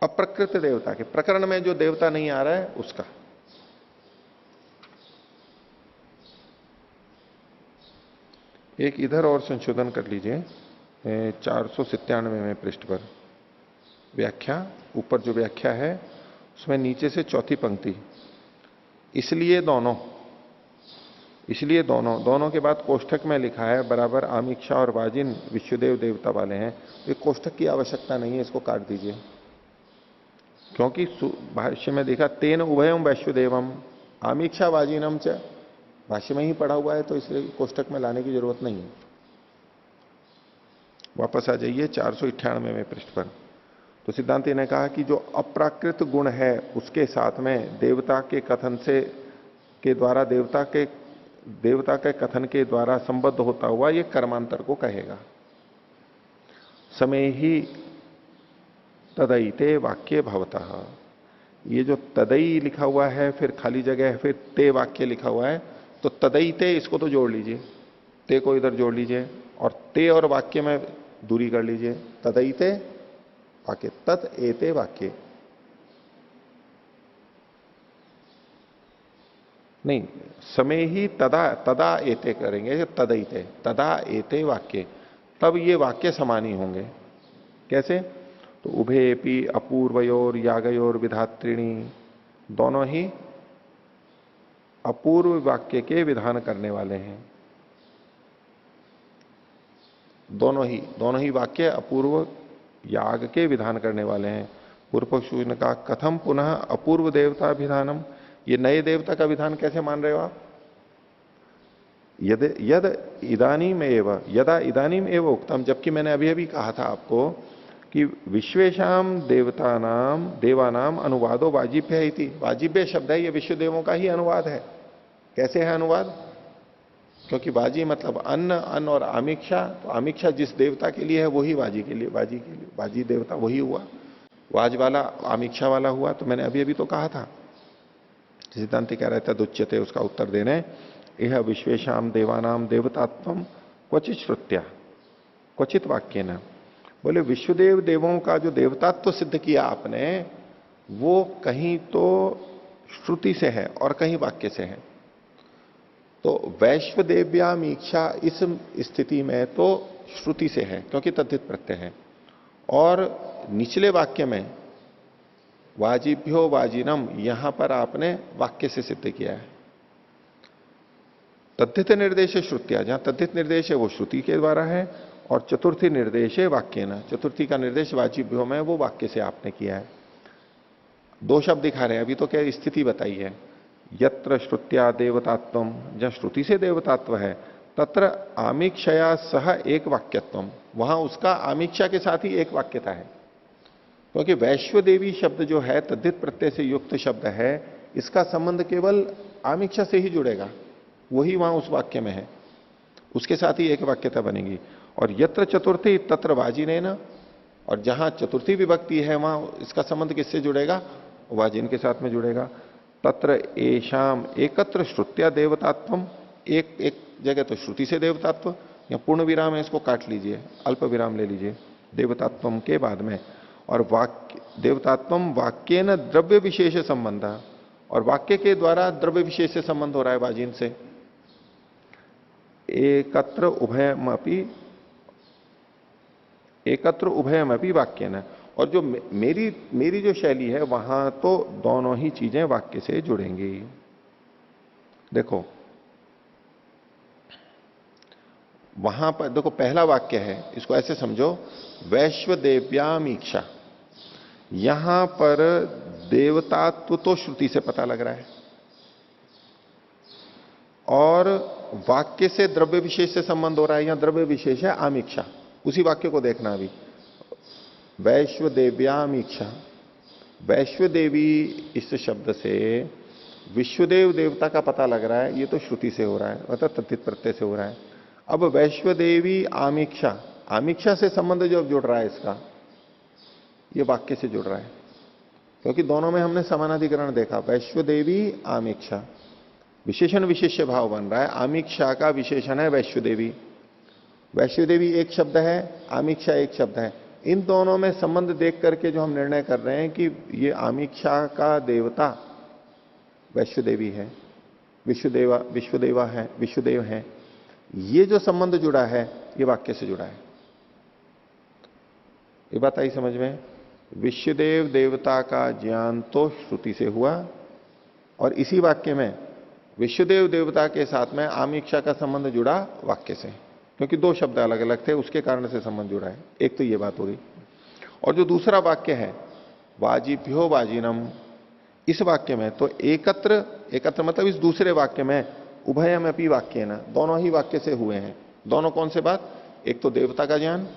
अप्रकृत देवता के, प्रकरण में जो देवता नहीं आ रहा है उसका। एक इधर और संशोधन कर लीजिए, 497वें पृष्ठ पर व्याख्या, ऊपर जो व्याख्या है उसमें नीचे से चौथी पंक्ति, इसलिए दोनों, इसलिए दोनों, दोनों के बाद कोष्ठक में लिखा है बराबर आमीक्षा और वाजिन विश्वदेव देवता वाले हैं, तो कोष्ठक की आवश्यकता नहीं है, इसको काट दीजिए। क्योंकि भाष्य में देखा तेन उभयम वैश्वदेवम आमीक्षा वाजिनम च, भाष्य में ही पढ़ा हुआ है, तो इसलिए कोष्ठक में लाने की जरूरत नहीं है। वापस आ जाइए 498वें पृष्ठ पर। तो सिद्धांति ने कहा कि जो अप्राकृत गुण है उसके साथ में देवता के कथन से के द्वारा देवता के कथन के द्वारा संबद्ध होता हुआ ये कर्मांतर को कहेगा। समय ही तदईते वाक्य भवतः, ये जो तदई लिखा हुआ है फिर खाली जगह है फिर ते वाक्य लिखा हुआ है, तो तदईते इसको तो जोड़ लीजिए, ते को इधर जोड़ लीजिए और ते और वाक्य में दूरी कर लीजिए। तदईते वाक्य, तत् एते वाक्य, नहीं समय ही तदा एते करेंगे, तदईते तदा एते वाक्य, तब ये वाक्य समान ही होंगे। कैसे? तो उभेपि अपूर्वयोर यागयोर विधात्रिणी, दोनों ही अपूर्व वाक्य के विधान करने वाले हैं। दोनों ही वाक्य अपूर्व याग के विधान करने वाले हैं। पूर्व पक्ष ने कहा कथम पुनः अपूर्व देवता विधानम, ये नए देवता का विधान कैसे मान रहे हो आप? यद इदानीम एव, यदा इदानीम एव उक्तम, जबकि मैंने अभी अभी कहा था आपको कि विश्वेशाम देवानाम अनुवादो वाजिब्य है इति, वाजिब्य शब्द है, ये विश्व देवों का ही अनुवाद है। कैसे है अनुवाद? क्योंकि वाजी मतलब अन्न, अन्न और आमीक्षा, तो आमीक्षा जिस देवता के लिए है वही वाजी के लिए, वाजी देवता वही हुआ, वाज वाला आमीक्षा वाला हुआ। तो मैंने अभी अभी तो कहा था, सिद्धांत कह रहे थे तदुच्यते, उसका उत्तर देने, यह विश्वेशाम देवानाम देवतात्वम क्वचित श्रुत्या क्वचित वाक्य न, बोले विश्वदेव देवों का जो देवतात्व सिद्ध किया आपने वो कहीं तो श्रुति से है और कहीं वाक्य से है। तो वैश्वदेव्याम इच्छा इस स्थिति में तो श्रुति से है क्योंकि तद्धित प्रत्यय है, और निचले वाक्य में वाजिभ्यो वाजिनम, यहां पर आपने वाक्य से सिद्ध किया है। तद्धित निर्देश श्रुतिया, जहां तद्धित निर्देश है वो श्रुति के द्वारा है, और चतुर्थी निर्देश है वाक्य न, चतुर्थी का निर्देश वाजिभ्यो में वो वाक्य से आपने किया है। दो शब्द दिखा रहे हैं अभी, तो क्या स्थिति बताई है। यत्र श्रुत्या देवतात्वम, जहां श्रुति से देवतात्व है, तत्र आमीक्षया सह एक वाक्यत्वम, वहां उसका आमीक्षा के साथ ही एक वाक्यता है। क्योंकि वैश्वदेवी शब्द जो है तद्धित प्रत्यय से युक्त शब्द है, इसका संबंध केवल आमीक्षा से ही जुड़ेगा, वही वहां उस वाक्य में है, उसके साथ ही एक वाक्यता बनेगी। और यत्र चतुर्थी तत्र वाजिनेन, और जहां चतुर्थी विभक्ति है वहां इसका संबंध किससे जुड़ेगा? वाजिन के साथ में जुड़ेगा। तत्र एशाम एकत्र श्रुत्या देवतात्वम, एक जगह तो श्रुति से देवतात्व, या पूर्ण विराम है इसको काट लीजिए, अल्प विराम ले लीजिए देवतात्वम के बाद में, और वाक्य देवतात्वम वाक्य न द्रव्य विशेष संबंध, और वाक्य के द्वारा द्रव्य विशेष से संबंध हो रहा है वाजिन से। एकत्र उभयमपि वाक्य न, और जो मेरी जो शैली है वहां तो दोनों ही चीजें वाक्य से जुड़ेंगी। देखो वहां पर देखो पहला वाक्य है, इसको ऐसे समझो, वैश्वदेव्याम इच्छा, यहां पर देवतात्व तो श्रुति से पता लग रहा है, और वाक्य से द्रव्य विशेष से संबंध हो रहा है। यहां द्रव्य विशेष है आमीक्षा, उसी वाक्य को देखना अभी, वैश्वदेव्याम इच्छा, वैश्वदेवी इस शब्द से विश्वदेव देवता का पता लग रहा है, ये तो श्रुति से हो रहा है, अर्थात तद्धित प्रत्यय से हो रहा है। अब वैश्वदेवी आमीक्षा, आमीक्षा से संबंध जो जुड़ रहा है इसका, ये वाक्य से जुड़ रहा है, क्योंकि दोनों में हमने समानाधिकरण देखा, वैश्वदेवी आमीक्षा, विशेषण विशेष्य भाव बन रहा है, आमीक्षा का विशेषण है वैश्वदेवी, वैश्वदेवी एक शब्द है, आमीक्षा एक शब्द है। इन दोनों में संबंध देख करके जो हम निर्णय कर रहे हैं कि ये आमीक्षा का देवता वैश्वदेवी है, विश्वदेव है, ये जो संबंध जुड़ा है ये वाक्य से जुड़ा है। ये बात आई समझ में? विश्वदेव देवता का ज्ञान तो श्रुति से हुआ, और इसी वाक्य में विश्वदेव देवता के साथ में आमीक्षा का संबंध जुड़ा वाक्य से, क्योंकि दो शब्द अलग अलग थे उसके कारण से संबंध जुड़ा है। एक तो ये बात हो गई। और जो दूसरा वाक्य है वाजिभ्यो वाजिनम, इस वाक्य में तो एकत्र एकत्र मतलब इस दूसरे वाक्य में उभयमपि वाक्य ना, दोनों ही वाक्य से हुए हैं। दोनों कौन से बात? एक तो देवता का ज्ञान,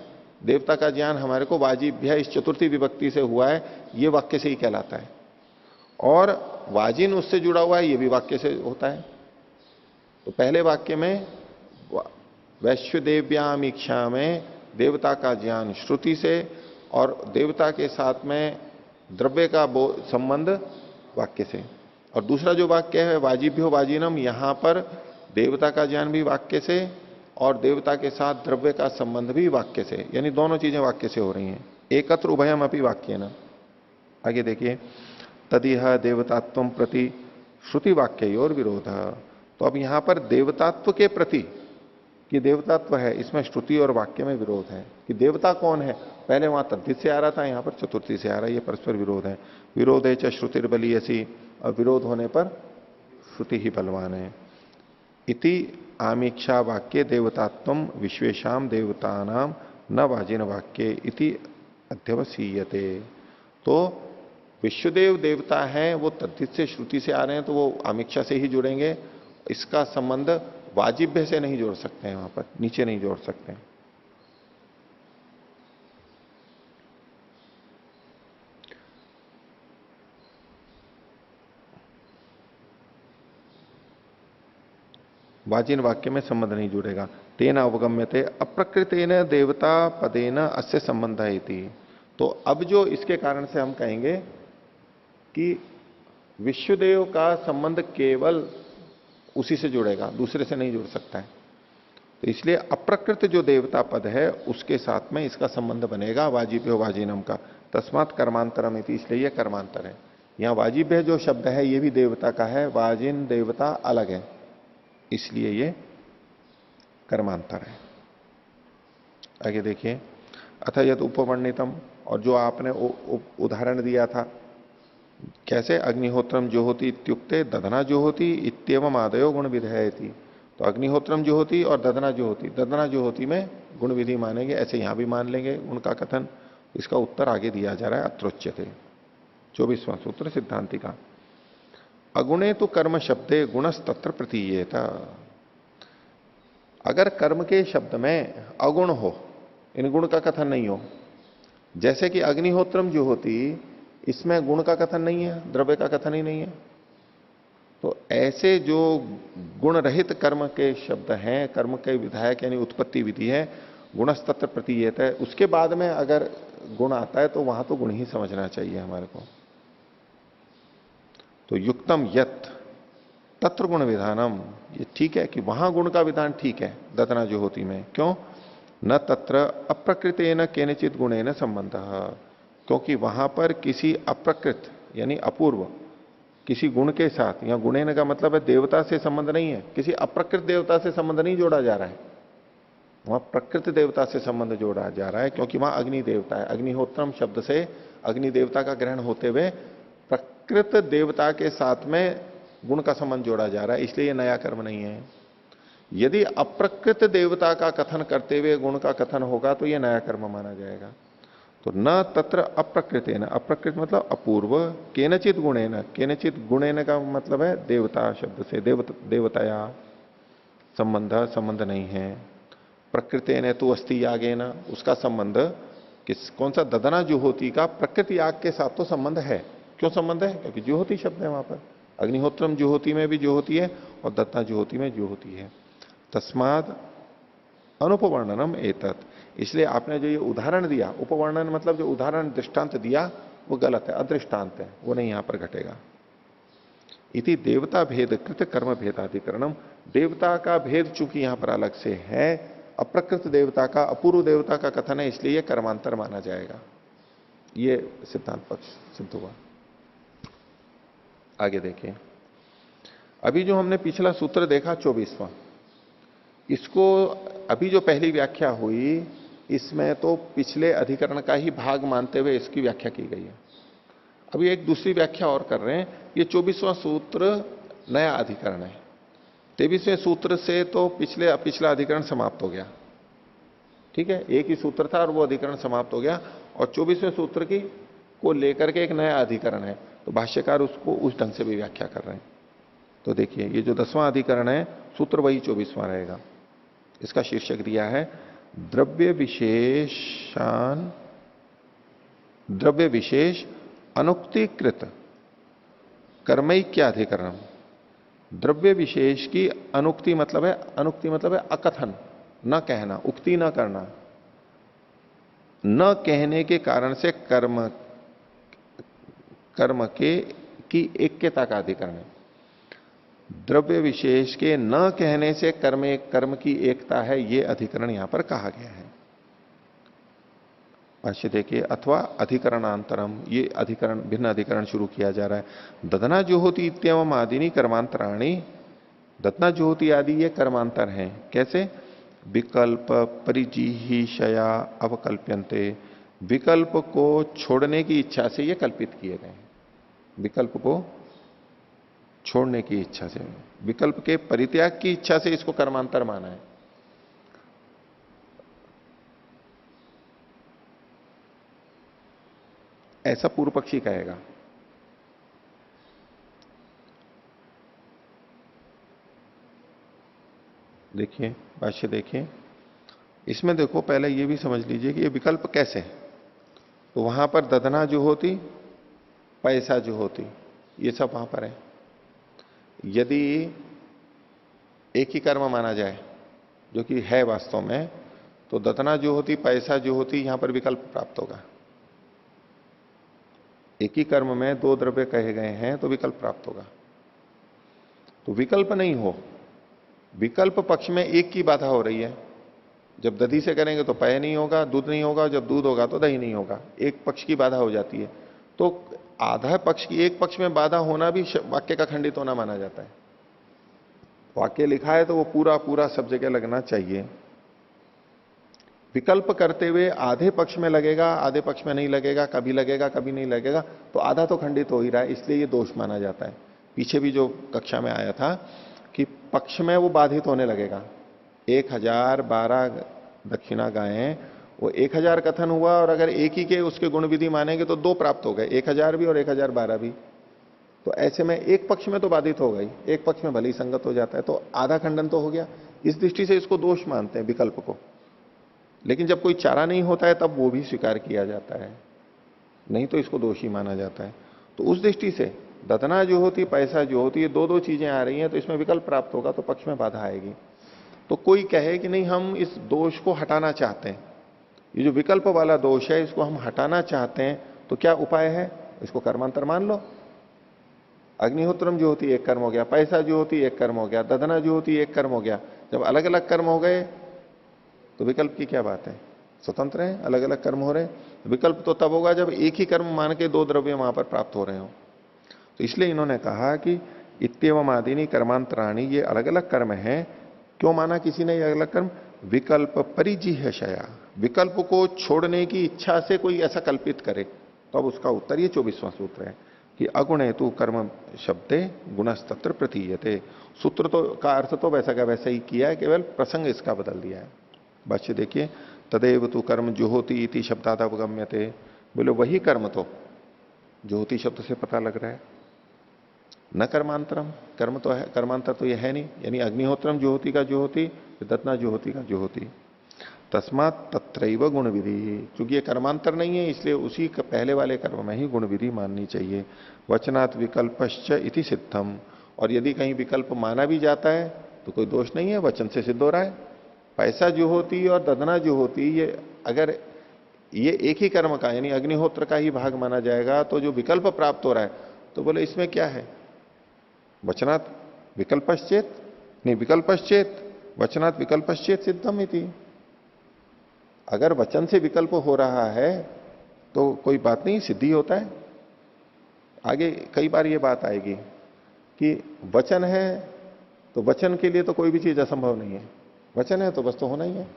देवता का ज्ञान हमारे को वाजिभ्य इस चतुर्थी विभक्ति से हुआ है, ये वाक्य से ही कहलाता है। और वाजिन उससे जुड़ा हुआ है, ये भी वाक्य से होता है। तो पहले वाक्य में वैश्वदेव्याम इच्छा में देवता का ज्ञान श्रुति से, और देवता के साथ में द्रव्य का संबंध वाक्य से। और दूसरा जो वाक्य है वाजिभ्यो वाजिनम, यहां पर देवता का ज्ञान भी वाक्य से और देवता के साथ द्रव्य का संबंध भी वाक्य से, यानी दोनों चीजें वाक्य से हो रही हैं। एकत्र उभयम अपनी वाक्य ना। आगे देखिए, तदिह देवतात्व प्रति श्रुति वाक्य और विरोध। तो अब यहां पर देवतात्व के प्रति कि देवतात्व है, इसमें श्रुति और वाक्य में विरोध है कि देवता कौन है। पहले वहां तद्धित से आ रहा था, यहां पर चतुर्थी से आ रहा है, ये परस्पर विरोध है। विरोध है च श्रुतिर्बली ऐसी, और विरोध होने पर श्रुति ही बलवान है। इति आमीक्षा वाक्य देवतात्व विश्वेशाम देवतानाम न वाजिन वाक्य इति अध्यवसीयते। तो विश्वदेव देवता है वो तद्धित से श्रुति से आ रहे हैं, तो वो आमीक्षा से ही जुड़ेंगे। इसका संबंध वाजिब्य से नहीं जोड़ सकते हैं, वहां पर नीचे नहीं जोड़ सकते हैं। वाजिन वाक्य में संबंध नहीं जुड़ेगा। तेन अवगम्यते अप्रकृतेन देवता पदेन अस्य संबंध है। तो अब जो इसके कारण से हम कहेंगे कि विश्वदेव का संबंध केवल उसी से जुड़ेगा, दूसरे से नहीं जुड़ सकता है। तो इसलिए अप्रकृत जो देवता पद है उसके साथ में इसका संबंध बनेगा वाजिभ्यो वाजिनम का। तस्मात् कर्मांतरम इति, इसलिए यह कर्मांतर है। यहां वाजिभ्य जो शब्द है ये भी देवता का है, वाजिन देवता अलग है, इसलिए ये कर्मांतर है। आगे देखिए, अथ यद उपवर्णितम, और जो आपने उदाहरण दिया था कैसे, अग्निहोत्रम ज्योति इत्युक्ते दधना ज्योति इत्येवम आदयो गुण विधेयति। तो अग्निहोत्रम ज्योति और दधना ज्योति, दधना ज्योति में गुण विधि मानेंगे, ऐसे यहां भी मान लेंगे उनका कथन। इसका उत्तर आगे दिया जा रहा है, अत्रोच्यते 24वां सूत्र सिद्धांति का। अगुणे तो कर्म शब्दे गुणस तत्र प्रतीयेत। अगर कर्म के शब्द में अगुण हो, इन गुण का कथन नहीं हो, जैसे कि अग्निहोत्रम ज्योति, इसमें गुण का कथन नहीं है, द्रव्य का कथन ही नहीं है, तो ऐसे जो गुण रहित कर्म के शब्द हैं, कर्म के विधायक यानी उत्पत्ति विधि है, गुणस्तत्र प्रतीयेत है, उसके बाद में अगर गुण आता है तो वहां तो गुण ही समझना चाहिए हमारे को। तो युक्तम यत तत्र गुण विधानम, ये ठीक है कि वहां गुण का विधान ठीक है दतना ज्योति में। क्यों? न तत्र अप्रकृतेन केनचित गुणेन संबंध, क्योंकि वहां पर किसी अप्रकृत यानी अपूर्व किसी गुण के साथ, यहां गुणेन का मतलब है देवता से संबंध नहीं है, किसी अप्रकृत देवता से संबंध नहीं जोड़ा जा रहा है, वहां प्रकृत देवता से संबंध जोड़ा जा रहा है। क्योंकि वहां अग्नि देवता है, अग्निहोत्रम शब्द से अग्नि देवता का ग्रहण होते हुए प्रकृत देवता के साथ में गुण का संबंध जोड़ा जा रहा है, इसलिए यह नया कर्म नहीं है। यदि अप्रकृत देवता का कथन करते हुए गुण का कथन होगा तो यह नया कर्म माना जाएगा। तो न तत्र अप्रकृतेन, अप्रकृत मतलब अपूर्व, केनचित गुणेन, केनचित गुणेन का मतलब है देवता शब्द से, देवताया संबंध नहीं है। प्रकृतेन तो अस्थि यागेन, उसका संबंध कौन सा, ददना ज्योति का प्रकृति याग के साथ तो संबंध है। क्यों संबंध है? क्योंकि ज्योति शब्द है वहां पर, अग्निहोत्रम ज्योति में भी ज्योति है और दत्ता ज्योति में ज्योति है। तस्माद अनुपवर्णनम एतत्, इसलिए आपने जो ये उदाहरण दिया, उपवर्णन मतलब जो उदाहरण दृष्टांत दिया वो गलत है, अदृष्टांत है, वो नहीं यहां पर घटेगा। इति देवता भेद कृत कर्म भेदाधिकरणम, देवता का भेद चूंकि यहां पर अलग से है, अप्रकृत देवता का अपूर्व देवता का कथन है, इसलिए कर्मांतर माना जाएगा। ये सिद्धांत पक्ष सिद्ध हुआ। आगे देखिए, अभी जो हमने पिछला सूत्र देखा 24वां, इसको अभी जो पहली व्याख्या हुई इसमें तो पिछले अधिकरण का ही भाग मानते हुए इसकी व्याख्या की गई है। अभी एक दूसरी व्याख्या और कर रहे हैं। ये 24वां सूत्र नया अधिकरण है। 23वें सूत्र से तो पिछला अधिकरण समाप्त हो गया। ठीक है, एक ही सूत्र था और वो अधिकरण समाप्त हो गया, और 24वें सूत्र की को लेकर के एक नया अधिकरण है। तो भाष्यकार उसको उस ढंग से भी व्याख्या कर रहे हैं। तो देखिए, ये जो 10वां अधिकरण है, सूत्र वही 24वां रहेगा। इसका शीर्षक दिया है द्रव्य विशेषान, द्रव्य विशेष अनुक्तिकृत कर्मैक्याधिकरण। द्रव्य विशेष की अनुक्ति मतलब है अकथन, न कहना, उक्ति न करना, न कहने के कारण से कर्म के की ऐक्यता का अधिकरण है। द्रव्य विशेष के न कहने से कर्म की एकता है, यह अधिकरण यहां पर कहा गया है। भाष्य देखिए, अथवा अधिकरणांतरम, ये अधिकरण भिन्न अधिकरण शुरू किया जा रहा है। ददना जुहोति इत्यवम आदिनी कर्मांतराणी। ददना जुहोति आदि ये कर्मांतर हैं। कैसे? विकल्प परिजीहिषया अवकल्प्यन्ते। विकल्प को छोड़ने की इच्छा से ये कल्पित किए गए हैं। विकल्प को छोड़ने की इच्छा से, विकल्प के परित्याग की इच्छा से इसको कर्मांतर माना है। ऐसा पूर्व पक्षी कहेगा। देखिए भाष्य देखिए, इसमें देखो पहले ये भी समझ लीजिए कि ये विकल्प कैसे है। तो वहां पर दधना जो होती, पैसा जो होती, ये सब वहां पर है। यदि एक ही कर्म माना जाए जो कि है वास्तव में, तो दतना जो होती, पैसा जो होती, यहां पर विकल्प प्राप्त होगा। एक ही कर्म में दो द्रव्य कहे गए हैं तो विकल्प प्राप्त होगा। तो विकल्प नहीं हो, विकल्प पक्ष में एक की बाधा हो रही है। जब दधी से करेंगे तो पय नहीं होगा, दूध नहीं होगा, जब दूध होगा तो दही नहीं होगा। एक पक्ष की बाधा हो जाती है। तो आधा पक्ष की, एक पक्ष में बाधा होना भी वाक्य का खंडित होना माना जाता है। वाक्य लिखा है तो वो पूरा पूरा सब जगह लगना चाहिए। विकल्प करते हुए आधे पक्ष में लगेगा, आधे पक्ष में नहीं लगेगा, कभी लगेगा कभी नहीं लगेगा, तो आधा तो खंडित हो ही रहा है, इसलिए ये दोष माना जाता है। पीछे भी जो कक्षा में आया था कि पक्ष में वो बाधित होने लगेगा। 1012 दक्षिणा गायें, वो 1000 कथन हुआ, और अगर एक ही के उसके गुण विधि मानेंगे तो दो प्राप्त हो गए, 1000 भी और 1012 भी। तो ऐसे में एक पक्ष में तो बाधित हो गई, एक पक्ष में भली संगत हो जाता है, तो आधा खंडन तो हो गया। इस दृष्टि से इसको दोष मानते हैं विकल्प को। लेकिन जब कोई चारा नहीं होता है तब वो भी स्वीकार किया जाता है, नहीं तो इसको दोषी माना जाता है। तो उस दृष्टि से दतना जो होती, पैसा जो होती, ये दो दो चीजें आ रही हैं, तो इसमें विकल्प प्राप्त होगा तो पक्ष में बाधा आएगी। तो कोई कहे कि नहीं, हम इस दोष को हटाना चाहते हैं, ये जो विकल्प वाला दोष है इसको हम हटाना चाहते हैं, तो क्या उपाय है? इसको कर्मांतर मान लो। अग्निहोत्रम जो होती एक कर्म हो गया, पैसा जो होती एक कर्म हो गया, दधना जो होती एक कर्म हो गया। जब अलग अलग कर्म हो गए तो विकल्प की क्या बात है? स्वतंत्र है, अलग अलग कर्म हो रहे हैं। विकल्प तो तब होगा जब एक ही कर्म मान के दो द्रव्य वहां पर प्राप्त हो रहे हो। तो इसलिए इन्होंने कहा कि इत्यवम आदिनी कर्मांतराणी, ये अलग अलग कर्म है। क्यों माना किसी ने ये अलग कर्म? विकल्प परिजिहषया, विकल्प को छोड़ने की इच्छा से कोई ऐसा कल्पित करे, तो अब उसका उत्तर ये 24वां सूत्र है कि अगुण हेतु कर्म शब्दे गुणस्तत्र प्रतीयते। सूत्र तो का अर्थ तो वैसा का वैसा ही किया है, केवल प्रसंग इसका बदल दिया है। भाष्य देखिए, तदेव तु कर्म जुहोति इति शब्दादवगम्यते। बोले वही कर्म तो ज्योति शब्द से पता लग रहा है, न कर्मांतरम, कर्म तो है, कर्मांतर तो यह है नहीं। यानी अग्निहोत्रम जुहोति का जुहोति, दत्ना जुहोति का जुहोति। तस्मात तत्रैव गुण विधि, चूंकि ये कर्मांतर नहीं है इसलिए उसी का पहले वाले कर्म में ही गुण विधि माननी चाहिए। वचनात् विकल्पश्च इति सिद्धम, और यदि कहीं विकल्प माना भी जाता है तो कोई दोष नहीं है, वचन से सिद्ध हो रहा है। पैसा जो होती और दधना जो होती, ये अगर ये एक ही कर्म का यानी अग्निहोत्र का ही भाग माना जाएगा तो जो विकल्प प्राप्त हो रहा है, तो बोले इसमें क्या है? वचनात् विकल्पश्चेत, नहीं विकल्पश्चेत वचनात् विकल्पश्चेत सिद्धम इति। अगर वचन से विकल्प हो रहा है तो कोई बात नहीं, सिद्धि होता है। आगे कई बार ये बात आएगी। कि वचन है तो वचन के लिए तो कोई भी चीज असंभव नहीं है। वचन है तो बस तो होना ही है।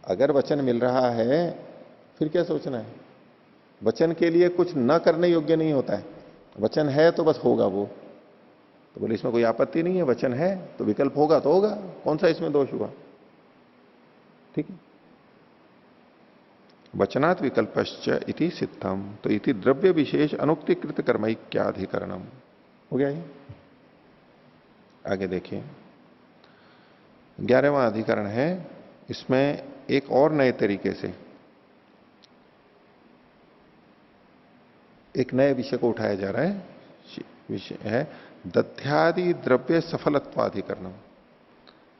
अगर वचन मिल रहा है फिर क्या सोचना है? वचन के लिए कुछ न करने योग्य नहीं होता है। वचन है तो बस होगा वो। तो बोले इसमें कोई आपत्ति नहीं है, वचन है तो विकल्प होगा तो होगा, कौन सा इसमें दोष हुआ? ठीक है। वचनात् विकल्पश्च इति सिद्धम, तो इति द्रव्य विशेष अनुक्तिकृत कर्मैक्याधिकरणम हो गया ये। आगे देखिए 11वां अधिकरण है। इसमें एक और नए तरीके से एक नए विषय को उठाया जा रहा है। विषय है दध्यादि द्रव्य सफलत्वाधिकरणम।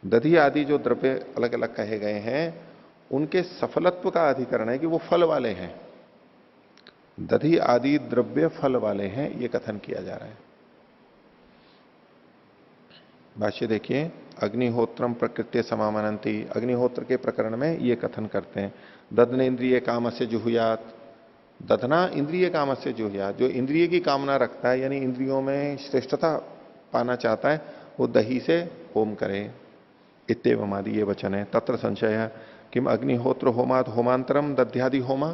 दधि आदि जो द्रव्य अलग अलग कहे गए हैं उनके सफलत्व का अधिकरण है कि वो फल वाले हैं। दधि आदि द्रव्य फल वाले हैं, ये कथन किया जा रहा है। भाष्य देखिए अग्निहोत्रम प्रकृत्य समामानंती, अग्निहोत्र के प्रकरण में ये कथन करते हैं। दधन इंद्रिय काम से जुहुयात, दधना इंद्रिय काम से जुहुयात, जो इंद्रिय की कामना रखता है यानी इंद्रियों में श्रेष्ठता पाना चाहता है वो दही से होम करे। इत्येवम आदि ये वचन है। तत्र संशय किम अग्निहोत्र होमात होमांतरम दध्यादि होमा,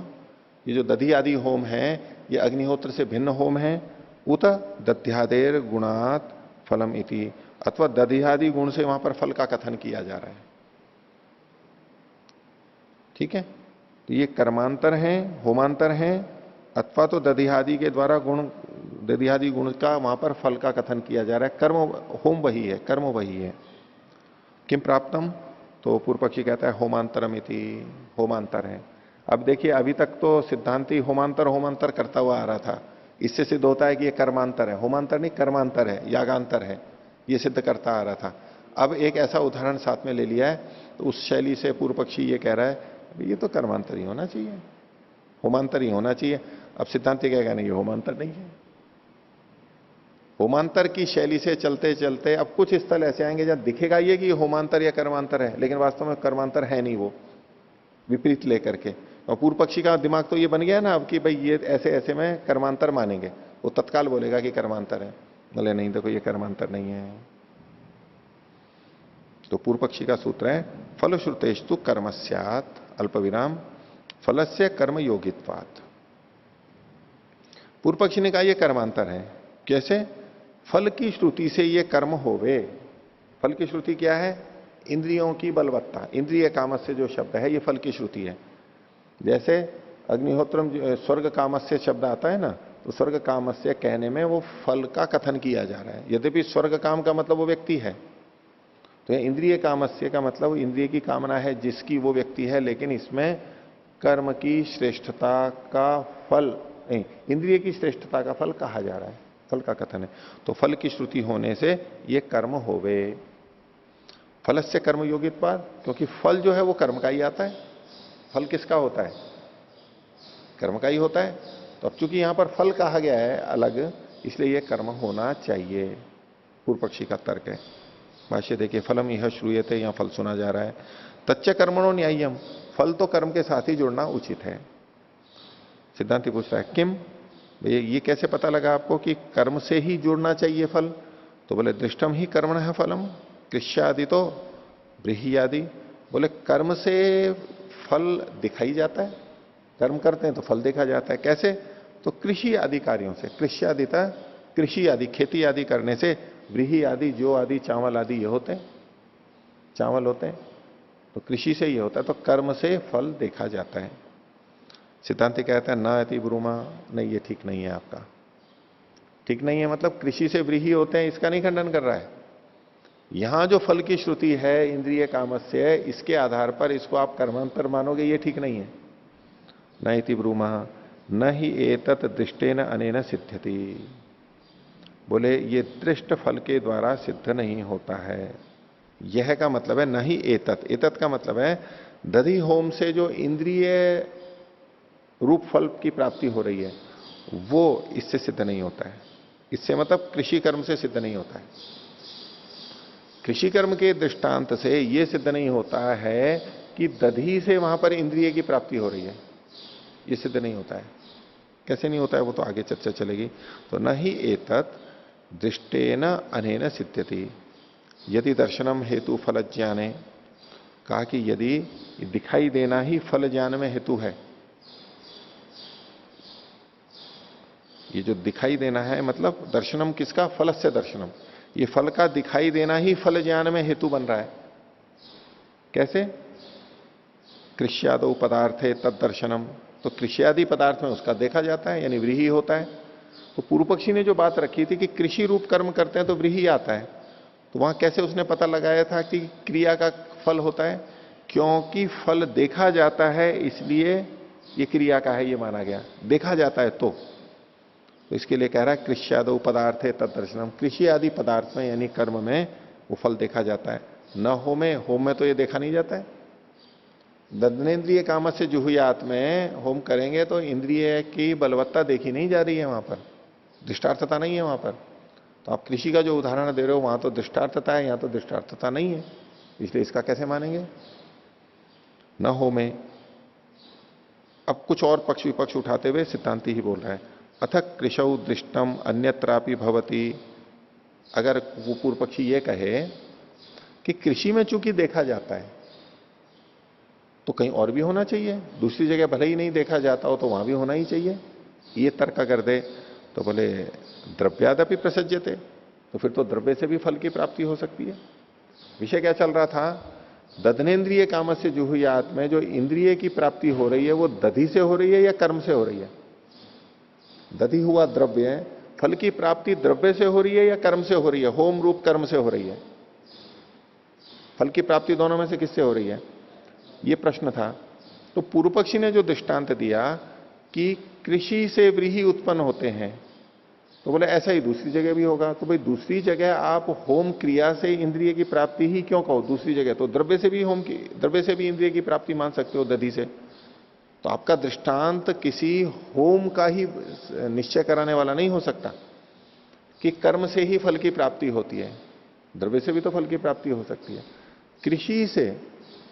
ये जो दधि आदि होम है ये अग्निहोत्र से भिन्न होम है। उत दध्यादेर गुणात फलम इति, अथवा दध्यादि गुण से वहां पर फल का कथन किया जा रहा है। ठीक है, तो ये कर्मांतर है, होमांतर है, अथवा तो दधियादि के द्वारा गुण, दधियादि गुण का वहां पर फल का कथन किया जा रहा है। कर्म होम वही है, कर्म वही है। किम प्राप्तम, तो पूर्व पक्षी कहता है होमांतरम इति, होमांतर है। अब देखिए अभी तक तो सिद्धांति होमांतर होमांतर करता हुआ आ रहा था, इससे सिद्ध होता है कि ये कर्मांतर है, होमांतर नहीं कर्मांतर है, यागांतर है, ये सिद्ध करता आ रहा था। अब एक ऐसा उदाहरण साथ में ले लिया है तो उस शैली से पूर्व पक्षी ये कह रहा है ये तो कर्मांतर ही होना चाहिए, होमांतर ही होना चाहिए। अब सिद्धांति कहेगा नहीं ये होमांतर नहीं है। होमांतर की शैली से चलते चलते अब कुछ स्थल ऐसे आएंगे जहां दिखेगा ये कि होमांतर या कर्मांतर है, लेकिन वास्तव में कर्मांतर है नहीं, वो विपरीत लेकर के। और पूर्व पक्षी का दिमाग तो ये बन गया ना अब कि भाई ये ऐसे ऐसे में कर्मांतर मानेंगे, वो तत्काल बोलेगा कि कर्मांतर है। बोले नहीं देखो ये कर्मांतर नहीं है। तो पूर्व पक्षी का सूत्र है फलश्रुतेस्तु कर्मस्यात् अल्प विराम फलस्य कर्म योगित्वात्। पूर्व पक्षी ने कहा यह कर्मांतर है। कैसे? फल की श्रुति से ये कर्म होवे। फल की श्रुति क्या है? इंद्रियों की बलवत्ता, इंद्रिय कामस्य जो शब्द है ये फल की श्रुति है। जैसे अग्निहोत्रम स्वर्ग कामस्य शब्द आता है ना, तो स्वर्ग कामस्य कहने में वो फल का कथन किया जा रहा है। यद्यपि स्वर्ग काम का मतलब वो व्यक्ति है, तो इंद्रिय कामस्य का मतलब इंद्रिय की कामना है जिसकी वो व्यक्ति है, लेकिन इसमें कर्म की श्रेष्ठता का फल नहीं, इंद्रिय की श्रेष्ठता का फल कहा जा रहा है, फल का कथन है। तो फल की श्रुति होने से ये कर्म होवे। फल से कर्म योगित्वाद, क्योंकि फल जो है वो कर्म का ही आता है। फल किसका होता है? कर्म का ही होता है। तो अब चूंकि यहां पर फल कहा गया है अलग, इसलिए यह कर्म होना चाहिए। पूर्व पक्षी का तर्क है। भाष्य देखिए फलम यह श्रूयते, यहां फल सुना जा रहा है। तच्च कर्मणो न्याय्यम, फल तो कर्म के साथ ही जुड़ना उचित है। सिद्धांति पूछ रहा है किम, भैया ये कैसे पता लगा आपको कि कर्म से ही जुड़ना चाहिए फल? तो बोले दृष्टम ही कर्मण है फलम, कृष्यादि तो ब्रीही आदि। बोले कर्म से फल दिखाई जाता है, कर्म करते हैं तो फल देखा जाता है। कैसे? तो कृषि आदि कार्यों से, कृष्यादिता कृषि आदि खेती आदि करने से, व्रीही आदि जो आदि चावल आदि ये होते हैं, चावल होते हैं, तो कृषि से ये होता है। तो कर्म से फल देखा जाता है। सिद्धांति कहता है न अति ब्रूमा, नहीं ये ठीक नहीं है आपका। ठीक नहीं है मतलब कृषि से व्रीही होते हैं इसका नहीं खंडन कर रहा है। यहां जो फल की श्रुति है इंद्रिय कामस्य है, इसके आधार पर इसको आप कर्मांतर मानोगे, ये ठीक नहीं है। न इति ब्रूमा न ही एतत् दृष्टेन अनेन सिद्ध्यति। बोले ये दृष्ट फल के द्वारा सिद्ध नहीं होता है। यह का मतलब है न ही एतत्, एतत् का मतलब है दधि होम से जो इंद्रिय रूप फल की प्राप्ति हो रही है वो इससे सिद्ध नहीं होता है। इससे मतलब कृषि कर्म से सिद्ध नहीं होता है। कृषि कर्म के दृष्टांत से यह सिद्ध नहीं होता है कि दधि से वहां पर इंद्रिय की प्राप्ति हो रही है, यह सिद्ध नहीं होता है। कैसे नहीं होता है वो तो आगे चर्चा चलेगी। तो न ही एतत् दृष्टेन अनेन सिद्ध्यति, यदि दर्शनम हेतु फल ज्ञाने, कहा कि यदि दिखाई देना ही फल ज्ञान में हेतु है, ये जो दिखाई देना है मतलब दर्शनम किसका, फल से दर्शनम, ये फल का दिखाई देना ही फल ज्ञान में हेतु बन रहा है। कैसे? कृष्यादो पदार्थे तद दर्शनम, तो कृष्यादि पदार्थ में उसका देखा जाता है, यानी व्रीहि होता है। तो पूर्व पक्षी ने जो बात रखी थी कि कृषि रूप कर्म करते हैं तो व्रीहि आता है, तो वहां कैसे उसने पता लगाया था कि क्रिया का फल होता है? क्योंकि फल देखा जाता है इसलिए ये क्रिया का है, ये माना गया, देखा जाता है तो इसके लिए कह रहा है कृष्यादो पदार्थ है तदर्शनम, कृषि आदि पदार्थ में यानी कर्म में वो फल देखा जाता है। न होम में तो ये देखा नहीं जाता है। ददनेन्द्रिय काम से जुहुयात में होम करेंगे तो इंद्रिय की बलवत्ता देखी नहीं जा रही है, वहां पर दृष्टार्थता नहीं है वहां पर। तो आप कृषि का जो उदाहरण दे रहे हो वहां तो दृष्टार्थता है, यहां तो दृष्टार्थता नहीं है, इसलिए इसका कैसे मानेंगे? न हो में। अब कुछ और पक्ष विपक्ष उठाते हुए सिद्धांति ही बोल रहा है, अथक कृषौ दृष्टम अन्यत्रापि भवती। अगर वो पूर्व पक्षी ये कहे कि कृषि में चूंकि देखा जाता है तो कहीं और भी होना चाहिए, दूसरी जगह भले ही नहीं देखा जाता हो तो वहां भी होना ही चाहिए, ये तर्क कर दे तो बोले द्रव्यादपि प्रसज्यते, तो फिर तो द्रव्य से भी फल की प्राप्ति हो सकती है। विषय क्या चल रहा था? दधनेन्द्रिय काम से जुहुयात में जो इंद्रिय की प्राप्ति हो रही है वो दधि से हो रही है या कर्म से हो रही है? दधि हुआ द्रव्य, फल की प्राप्ति द्रव्य से हो रही है या कर्म से हो रही है? होम रूप कर्म से हो रही है। फल की प्राप्ति दोनों में से किससे हो रही है? ये प्रश्न था। तो पूर्व पक्षी ने जो दृष्टांत दिया कि कृषि से व्रीहि उत्पन्न होते हैं, तो बोले ऐसा ही दूसरी जगह भी होगा। तो भाई दूसरी जगह आप होम क्रिया से इंद्रिय की प्राप्ति ही क्यों कहो? दूसरी जगह तो द्रव्य से भी द्रव्य से भी इंद्रिय की प्राप्ति मान सकते हो, दधि से। तो आपका दृष्टांत किसी होम का ही निश्चय कराने वाला नहीं हो सकता कि कर्म से ही फल की प्राप्ति होती है, द्रव्य से भी तो फल की प्राप्ति हो सकती है। कृषि से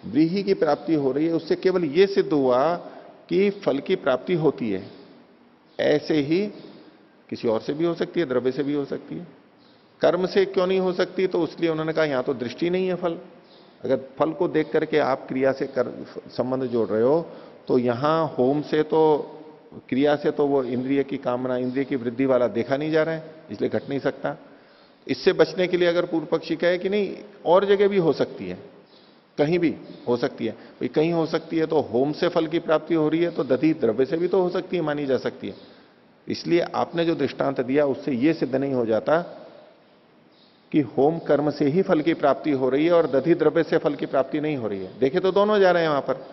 व्रीहि की प्राप्ति हो रही है, उससे केवल यह सिद्ध हुआ कि फल की प्राप्ति होती है। ऐसे ही किसी और से भी हो सकती है, द्रव्य से भी हो सकती है। कर्म से क्यों नहीं हो सकती? तो इसलिए उन्होंने कहा यहां तो दृष्टि नहीं है फल। अगर फल को देख करके आप क्रिया से संबंध जोड़ रहे हो तो यहां होम से तो क्रिया से तो वो इंद्रिय की कामना, इंद्रिय की वृद्धि वाला देखा नहीं जा रहा है, इसलिए घट नहीं सकता। इससे बचने के लिए अगर पूर्व पक्षी कहे कि नहीं और जगह भी हो सकती है, कहीं भी हो सकती है, भाई कहीं हो सकती है तो होम से फल की प्राप्ति हो रही है तो दधि द्रव्य से भी तो हो सकती है, मानी जा सकती है। इसलिए आपने जो दृष्टांत दिया उससे यह सिद्ध नहीं हो जाता कि होम कर्म से ही फल की प्राप्ति हो रही है और दधि द्रव्य से फल की प्राप्ति नहीं हो रही है। देखे तो दोनों जा रहे हैं वहां पर।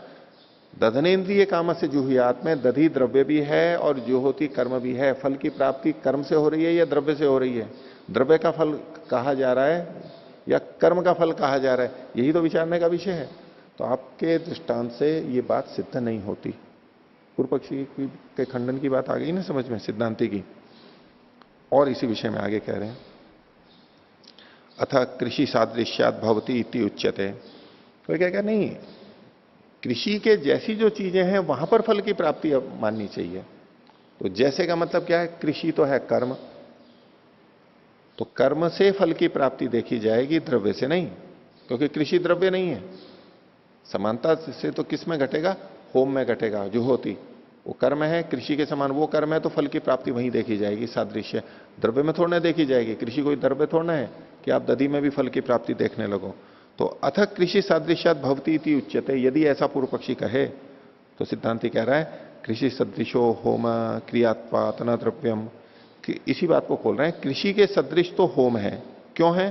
दधनेन्द्रिय काम से जुहुयात में दधि द्रव्य भी है और जुहोति कर्म भी है। फल की प्राप्ति कर्म से हो रही है या द्रव्य से हो रही है? द्रव्य का फल कहा जा रहा है या कर्म का फल कहा जा रहा है? यही तो विचारने का विषय है। तो आपके दृष्टांत से ये बात सिद्ध नहीं होती। पूर्व पक्षी के खंडन की बात आ गई ना समझ में, सिद्धांति की। और इसी विषय में आगे कह रहे हैं, अथा कृषि सादृश्यात भवती इति उच्यते। तो क्या नहीं, कृषि के जैसी जो चीजें हैं वहां पर फल की प्राप्ति अब माननी चाहिए। तो जैसे का मतलब क्या है? कृषि तो है कर्म, तो कर्म से फल की प्राप्ति देखी जाएगी, द्रव्य से नहीं, क्योंकि कृषि द्रव्य नहीं है। समानता से तो किस में घटेगा? होम में घटेगा। जुहोति वो कर्म है, कृषि के समान वो कर्म है, तो फल की प्राप्ति वहीं देखी जाएगी। सादृश्य द्रव्य में थोड़ा देखी जाएगी। कृषि कोई द्रव्य थोड़ा है कि आप दधि में भी फल की प्राप्ति देखने लगो। तो अथ कृषि सादृश्यात भवती इति उच्यते। यदि ऐसा पूर्व पक्षी कहे तो सिद्धांति कह रहा है कृषि सदृशो होम क्रियात्वात् न द्रव्यम। इसी बात को खोल रहे हैं, कृषि के सदृश तो होम है। क्यों है?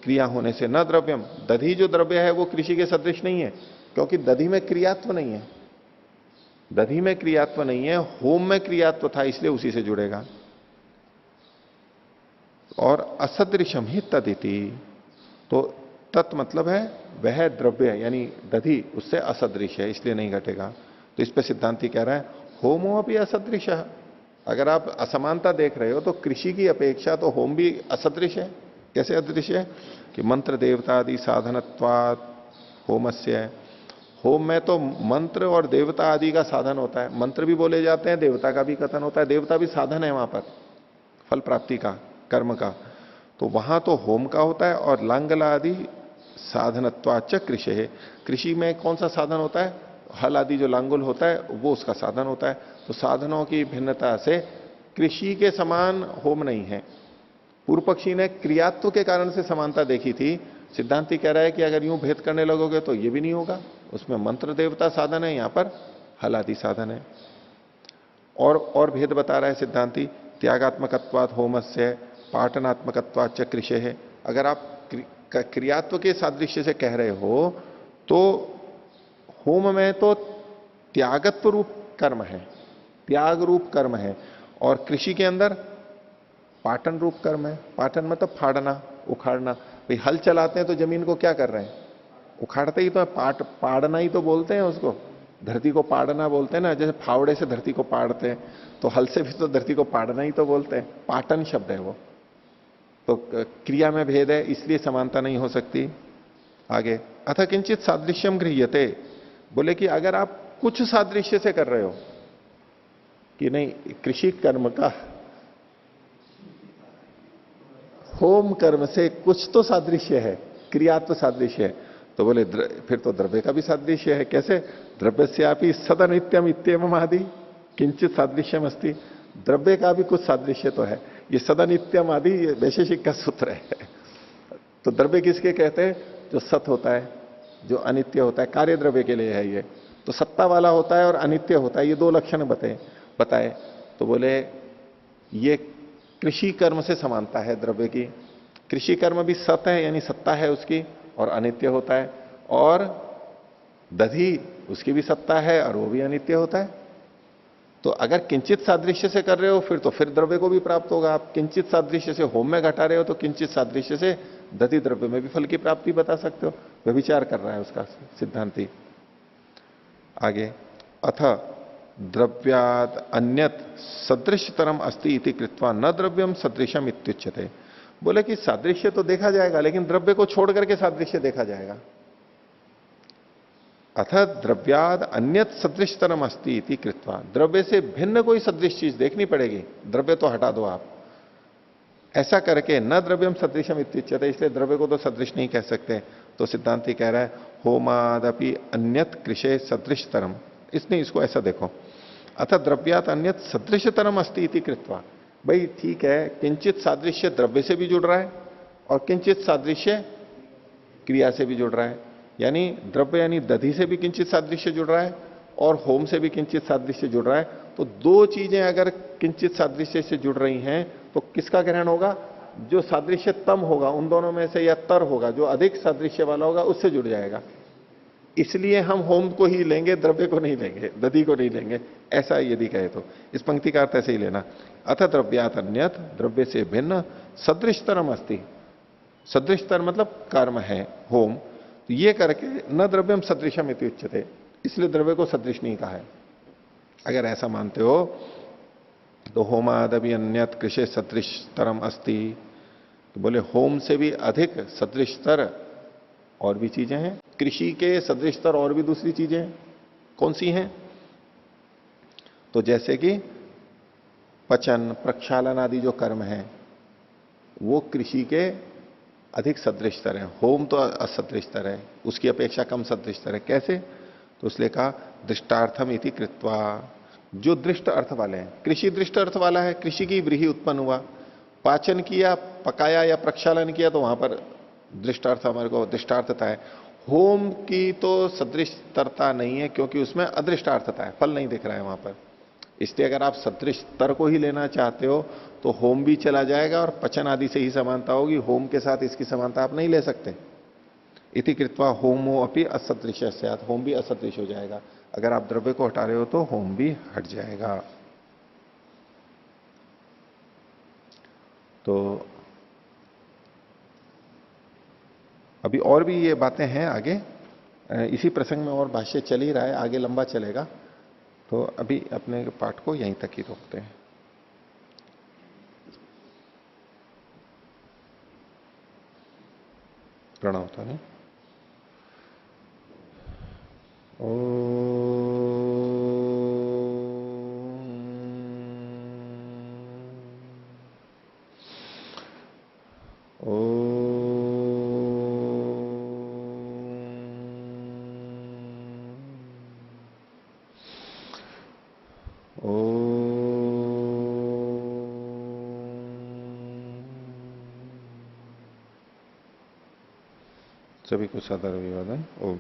क्रिया होने से। न द्रव्यम, दधि जो द्रव्य है वो कृषि के सदृश नहीं है, क्योंकि दधि में क्रियात्व नहीं है। दधि में क्रियात्व नहीं है, होम में क्रियात्व था, इसलिए उसी से जुड़ेगा। और असदृशम ही तदिति, तो तत् मतलब है वह द्रव्य यानी दधि उससे असदृश है, इसलिए नहीं घटेगा। तो इस पे सिद्धांति कह रहा है होमो भी असदृश। अगर आप असमानता देख रहे हो तो कृषि की अपेक्षा तो होम भी असदृश है। कैसे अदृश्य है? कि मंत्र देवता आदि साधनत्वात् होमस्य। होम में तो मंत्र और देवता आदि का साधन होता है। मंत्र भी बोले जाते हैं, देवता का भी कथन होता है। देवता भी साधन है वहां पर फल प्राप्ति का, कर्म का। तो वहां तो होम का होता है, और लांगला आदि साधनत्वाच कृषि है। कृषि में कौन सा साधन होता है? हल आदि जो लांगुल होता है वो उसका साधन होता है। तो साधनों की भिन्नता से कृषि के समान होम नहीं है। पूर्व पक्षी ने क्रियात्व के कारण से समानता देखी थी। सिद्धांति कह रहा है कि अगर यूं भेद करने लगोगे तो ये भी नहीं होगा, उसमें मंत्र देवता साधन है, यहां पर हल आदि साधन है। और भेद बता रहा है सिद्धांति, त्यागात्मकत्वात होमस्य पाटनात्मकत्वात च कृषि है। अगर आप क्रियात्व के सादृश्य से कह रहे हो तो होम में तो त्यागत्व रूप कर्म है, त्याग रूप कर्म है, और कृषि के अंदर पाटन रूप कर्म है। पाटन मतलब फाड़ना, उखाड़ना। भाई हल चलाते हैं तो जमीन को क्या कर रहे हैं? उखाड़ते ही तो है। पाड़ना ही तो बोलते हैं उसको, धरती को पाड़ना बोलते हैं ना। जैसे फावड़े से धरती को पाड़ते हैं, तो हल से भी तो धरती को पाड़ना ही तो बोलते हैं। पाटन शब्द है वो। तो क्रिया में भेद है, इसलिए समानता नहीं हो सकती। आगे, अथ किंचित सादृश्यम गृह्यते, बोले कि अगर आप कुछ सादृश्य से कर रहे हो कि नहीं, कृषि कर्म का होम कर्म से कुछ तो सादृश्य है, क्रियात्व सादृश्य है, तो बोले फिर तो द्रव्य का भी सादृश्य है। कैसे? द्रव्य से आप ही सदनित्यम इत्येवम आदि किंचित सादृश्यम अस्ति। द्रव्य का भी कुछ सादृश्य तो है। ये सदनित्यम आदि ये वैशेषिक का सूत्र है। तो द्रव्य किसके कहते हैं? जो सत होता है, जो अनित्य होता है, कार्य द्रव्य के लिए है ये। तो सत्ता वाला होता है और अनित्य होता है, ये दो लक्षण बताए। तो बोले ये कृषि कर्म से समानता है द्रव्य की। कृषि कर्म भी सत है, यानी सत्ता है उसकी, और अनित्य होता है। और दधि, उसकी भी सत्ता है और वो भी अनित्य होता है। तो अगर किंचित सादृश्य से कर रहे हो फिर द्रव्य को भी प्राप्त होगा। आप किंचित सादृश्य से होम में घटा रहे हो तो किंचित सादृश्य से दधि द्रव्य में भी फल की प्राप्ति बता सकते हो। व्यभिचार कर रहा है उसका सिद्धांति। आगे, अथ द्रव्याद अन्यत सदृशतरम अस्ति इति कृत्वा न द्रव्यम सदृशम इत्युच्यते। बोले कि सादृश्य तो देखा जाएगा, लेकिन द्रव्य को छोड़ करके सादृश्य देखा जाएगा। अथ द्रव्याद अन्यत सदृशतरम अस्ति इति कृत्वा, द्रव्य से भिन्न कोई सदृश चीज देखनी पड़ेगी, द्रव्य तो हटा दो आप। ऐसा करके न द्रव्यम सदृशम इत्युच्यते, इसलिए द्रव्य को तो सदृश नहीं कह सकते। तो सिद्धांति कह रहा है होमादपि अन्यत कृषे सदृशतरम, इसने इसको ऐसा देखो, अथ द्रव्यात अन्यत सदृशतरम अस्ति इति कृत्वा। भाई ठीक है, किंचित सादृश्य द्रव्य से भी जुड़ रहा है और किंचित सादृश्य क्रिया से भी जुड़ रहा है। यानी द्रव्य यानी दधि से भी किंचित सादृश्य जुड़ रहा है और होम से भी किंचित सादृश्य जुड़ रहा है। तो दो चीजें अगर किंचित सादृश्य से जुड़ रही हैं तो किसका ग्रहण होगा? जो सादृश्य तम होगा उन दोनों में से, या तर होगा जो अधिक सादृश्य वाला होगा, उससे जुड़ जाएगा। इसलिए हम होम को ही लेंगे, द्रव्य को नहीं लेंगे, दधि को नहीं लेंगे, ऐसा यदि कहे तो। इस पंक्ति का अर्थ ऐसे ही लेना, अथ द्रव्यात अन्यत, द्रव्य से भिन्न सदृशतरम अस्ति। सदृशतर मतलब कर्म है होम, तो ये करके न द्रव्यम सदृशम इति उच्यते, इसलिए द्रव्य को सदृश नहीं कहा है। अगर ऐसा मानते हो तो होमादपि अन्यत कृषि सदृशतरम अस्ति, तो बोले होम से भी अधिक सदृशतर और भी चीजें हैं। कृषि के सदृशतर और भी दूसरी चीजें हैं। कौन सी हैं? तो जैसे कि पचन, प्रक्षालन आदि जो कर्म है वो कृषि के अधिक सदृशतर है। होम तो असदृशतर है, उसकी अपेक्षा कम सदृशतर है। कैसे? तो इसलिए कहा दृष्टार्थम इति कृत्वा, जो दृष्ट अर्थ वाले हैं। कृषि दृष्ट अर्थ वाला है, कृषि की व्रीहि उत्पन्न हुआ, पाचन किया, पकाया या प्रक्षालन किया, तो वहां पर दृष्टार्थ हमारे को दृष्टार्थता है। होम की तो सदृशतरता नहीं है क्योंकि उसमें अदृष्टार्थता है, फल नहीं दिख रहा है वहां पर। इसलिए अगर आप सदृशतर को ही लेना चाहते हो तो होम भी चला जाएगा और पचन आदि से ही समानता होगी, होम के साथ इसकी समानता आप नहीं ले सकते। इति कृत्वा होमो अपि असदृश स्यात्, होम भी असदृश हो जाएगा। अगर आप द्रव्य को हटा रहे हो तो होम भी हट जाएगा। तो अभी और भी ये बातें हैं आगे, इसी प्रसंग में और भाष्य चल ही रहा है, आगे लंबा चलेगा। तो अभी अपने पाठ को यहीं तक ही रोकते हैं। प्रणव था नहीं? ओ सभी को सादर अभिवादन। ओम।